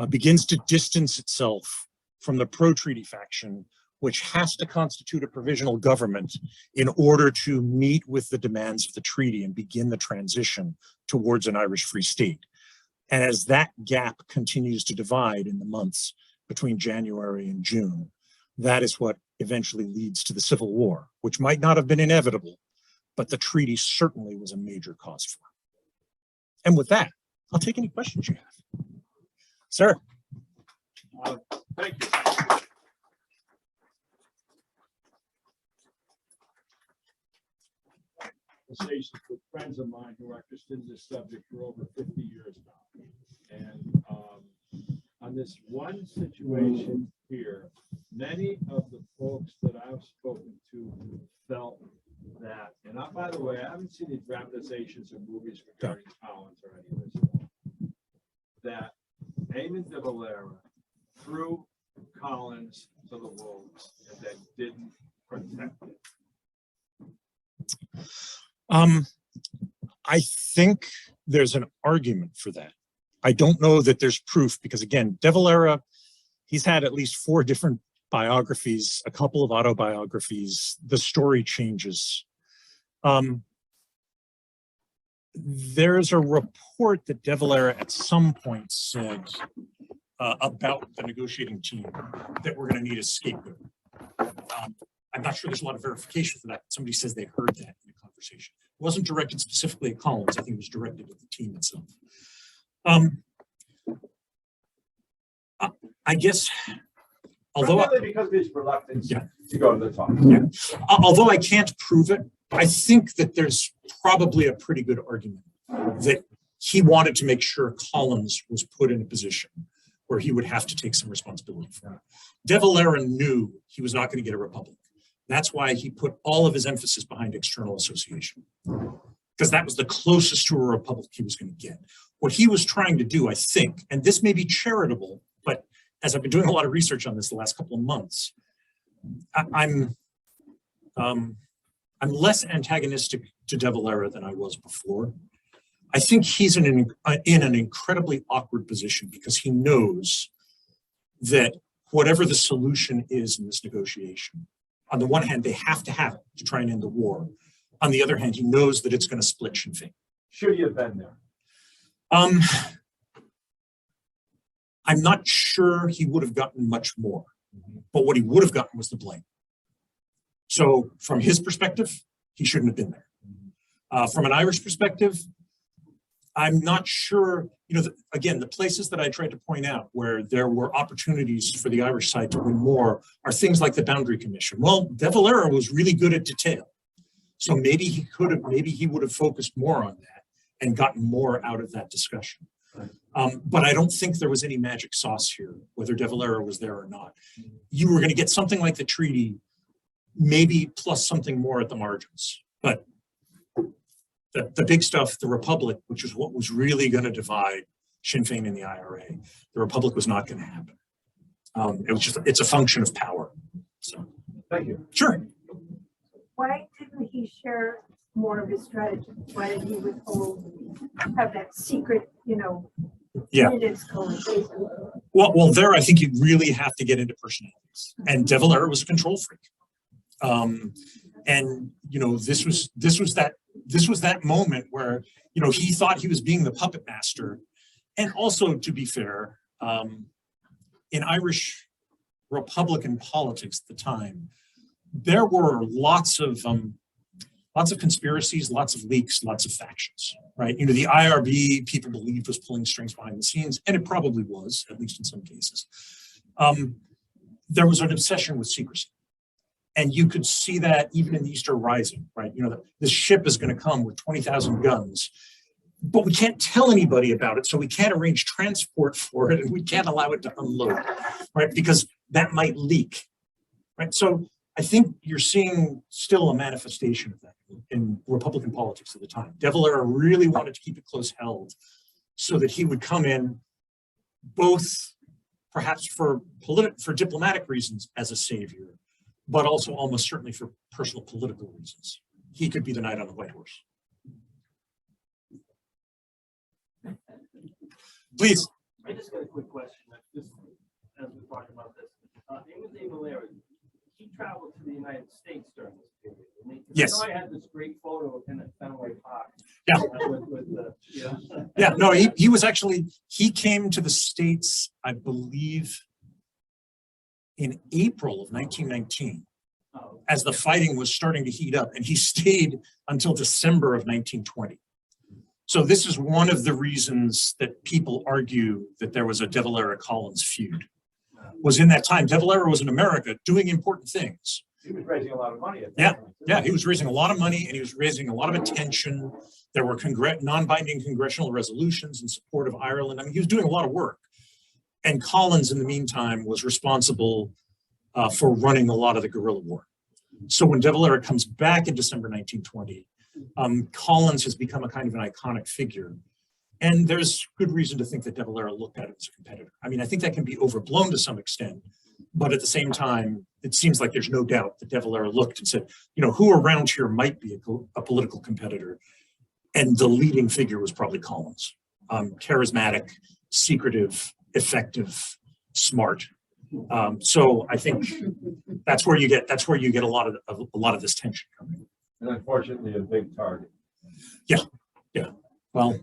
begins to distance itself from the pro-treaty faction, which has to constitute a provisional government in order to meet with the demands of the treaty and begin the transition towards an Irish Free State. And as that gap continues to divide in the months between January and June, that is what eventually leads to the Civil War, which might not have been inevitable, but the treaty certainly was a major cause for. And with that, I'll take any questions you have. Sir. Thank you. Conversations with friends of mine who are interested in this subject for over 50 years now. And on this one situation here, many of the folks that I've spoken to felt that, and by the way, I haven't seen any dramatizations or movies regarding Collins or any of this, that Eamon de Valera threw Collins to the wolves and then didn't protected? I think there's an argument for that. I don't know that there's proof because again, De Valera, he's had at least 4 different biographies, a couple of autobiographies. The story changes. There's a report that De Valera at some point said about the negotiating team that we're going to need a scapegoat. I'm not sure there's a lot of verification for that. Somebody says they heard that in a conversation. It wasn't directed specifically at Collins. I think it was directed at the team itself. I guess, although Primarily because of his reluctance Yeah. to go to the top. Yeah. Although I can't prove it, I think that there's probably a pretty good argument that he wanted to make sure Collins was put in a position where he would have to take some responsibility for it. De Valera knew he was not going to get a republic. That's why he put all of his emphasis behind external association, because that was the closest to a republic he was going to get. What he was trying to do, I think, and this may be charitable, but as I've been doing a lot of research on this the last couple of months, I'm less antagonistic to De Valera than I was before. I think he's in an incredibly awkward position because he knows that whatever the solution is in this negotiation, on the one hand, they have to have it to try and end the war. On the other hand, he knows that it's going to split Sinn Féin. Should he have been there? I'm not sure he would have gotten much more, but what he would have gotten was the blame. So from his perspective, he shouldn't have been there. From an Irish perspective, I'm not sure, again, the places that I tried to point out where there were opportunities for the Irish side to win more are things like the Boundary Commission. Well, De Valera was really good at detail. So maybe he would have focused more on that and gotten more out of that discussion. But I don't think there was any magic sauce here, whether De Valera was there or not. You were going to get something like the treaty, maybe plus something more at the margins. But the big stuff, the Republic, which is what was really going to divide Sinn Féin and the IRA, the Republic was not going to happen. It's a function of power. So, Thank you. Sure. Why didn't he share more of his strategy? Why did he have that secret, Yeah. minutes conversation? Well, there I think you really have to get into personalities. And De Valera was a control freak. And this was that moment where he thought he was being the puppet master. And also, to be fair, in Irish Republican politics at the time, there were lots of conspiracies, lots of leaks, lots of factions, right? The IRB, people believed, was pulling strings behind the scenes, and it probably was, at least in some cases. There was an obsession with secrecy. And you could see that even in the Easter Rising, right? This ship is going to come with 20,000 guns, but we can't tell anybody about it, so we can't arrange transport for it, and we can't allow it to unload, right? Because that might leak, right? So I think you're seeing still a manifestation of that in Republican politics at the time. De Valera really wanted to keep it close held so that he would come in both perhaps for diplomatic reasons as a savior, but also almost certainly for personal political reasons. He could be the knight on the white horse. Please. I just got a quick question. Just as we're talking about this, De Valera, he traveled to the United States during this period. Yes. I had this great photo of him at Fenway Park. Yeah. Yeah. No, he came to the States, I believe, in April of 1919, as the fighting was starting to heat up, and he stayed until December of 1920. So this is one of the reasons that people argue that there was a De Valera-Collins feud. Was in that time, De Valera was in America doing important things. He was raising a lot of money at that point. Yeah, he was raising a lot of money and he was raising a lot of attention. There were non-binding congressional resolutions in support of Ireland. I mean, he was doing a lot of work. And Collins, in the meantime, was responsible for running a lot of the guerrilla war. So when De Valera comes back in December 1920, Collins has become a kind of an iconic figure. And there's good reason to think that De Valera looked at him as a competitor. I mean, I think that can be overblown to some extent, But at the same time, it seems like there's no doubt that De Valera looked and said, you know, who around here might be a political competitor? And the leading figure was probably Collins. Charismatic, secretive, effective, smart. So I think that's where you get a lot of this tension coming. And unfortunately, a big target. Yeah. Well,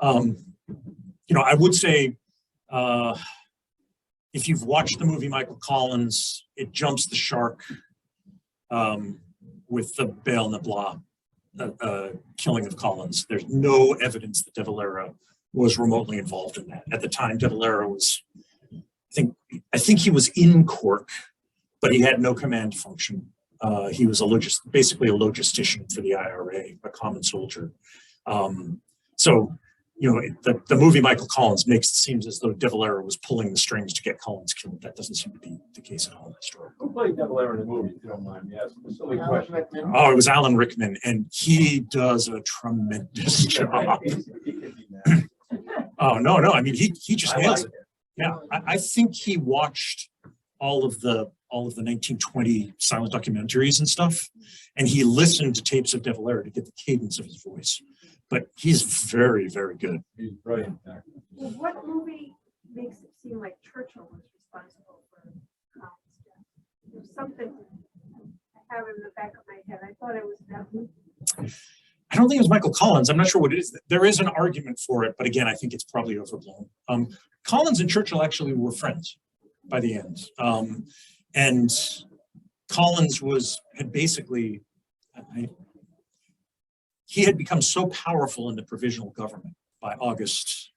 you know, I would say, if you've watched the movie Michael Collins, it jumps the shark with the Bale Nabla killing of Collins. There's no evidence that De Valera was remotely involved in that. At the time, De Valera was, I think he was in Cork, but he had no command function. He was basically a logistician for the IRA, a common soldier. So, you know, the movie Michael Collins makes it seem as though De Valera was pulling the strings to get Collins killed. That doesn't seem to be the case at all in the story. Who played De Valera in the movie, if you don't mind me asking? A silly question. Oh, it was Alan Rickman, and he does a tremendous job. Oh, no, I mean, he just nails it. Yeah, I think he watched all of the 1920 silent documentaries and stuff, and he listened to tapes of De Valera to get the cadence of his voice. But he's very, very good. He's brilliant. Well, what movie makes it seem like Churchill was responsible for Collins' death? There's something I have in the back of my head. I thought it was that movie. I don't think it was Michael Collins. I'm not sure what it is. There is an argument for it, but again, I think it's probably overblown. Collins and Churchill actually were friends by the end. And Collins had basically, he had become so powerful in the provisional government by August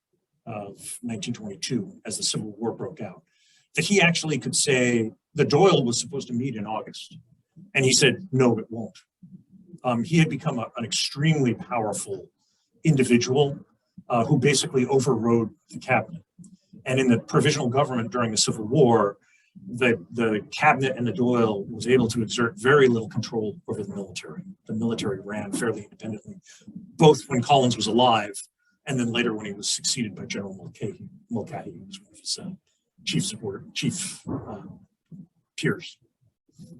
of 1922, as the Civil War broke out, that he actually could say the Doyle was supposed to meet in August. And he said, no, it won't. He had become an extremely powerful individual who basically overrode the cabinet. And in the provisional government during the Civil War, the cabinet and the Doyle was able to exert very little control over the military. The military ran fairly independently, both when Collins was alive and then later when he was succeeded by General Mulcahy. Mulcahy was one of his chief peers.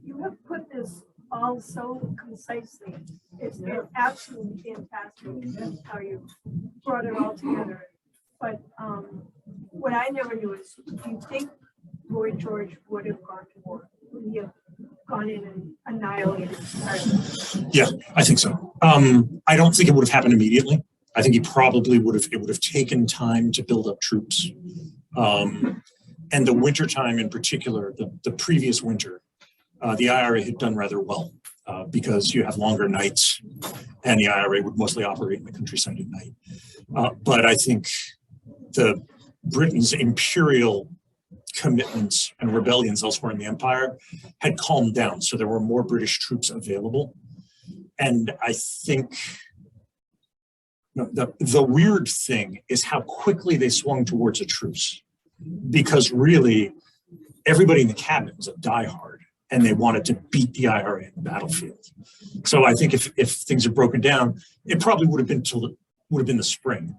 You have put this all so concisely. It's been absolutely fantastic how you brought it all together. But what I never knew is, do you think Lloyd George would have gone to war? Would he have gone in and annihilated Ireland? Yeah, I think so. I don't think it would have happened immediately. I think he probably would have taken time to build up troops. And the winter time in particular, the previous winter, the IRA had done rather well because you have longer nights and the IRA would mostly operate in the countryside at night. But I think Britain's imperial commitments and rebellions elsewhere in the empire had calmed down. So there were more British troops available. And I think the weird thing is how quickly they swung towards a truce, because really everybody in the cabinet was a diehard and they wanted to beat the IRA in the battlefield. So I think if things had broken down, it probably would have been the spring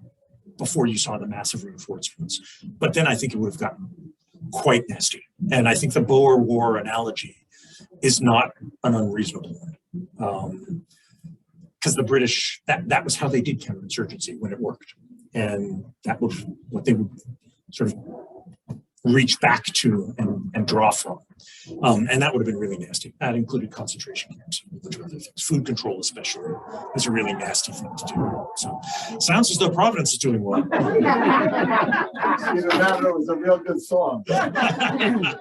before you saw the massive reinforcements. But then I think it would have gotten quite nasty. And I think the Boer War analogy is not an unreasonable one. Because the British, that was how they did counterinsurgency when it worked. And that was what they would sort of reach back to and draw from. And that would have been really nasty. That included concentration camps and a bunch of other things. Food control especially is a really nasty thing to do. So sounds as though Providence is doing well. Either that or it was a real good song. Yeah.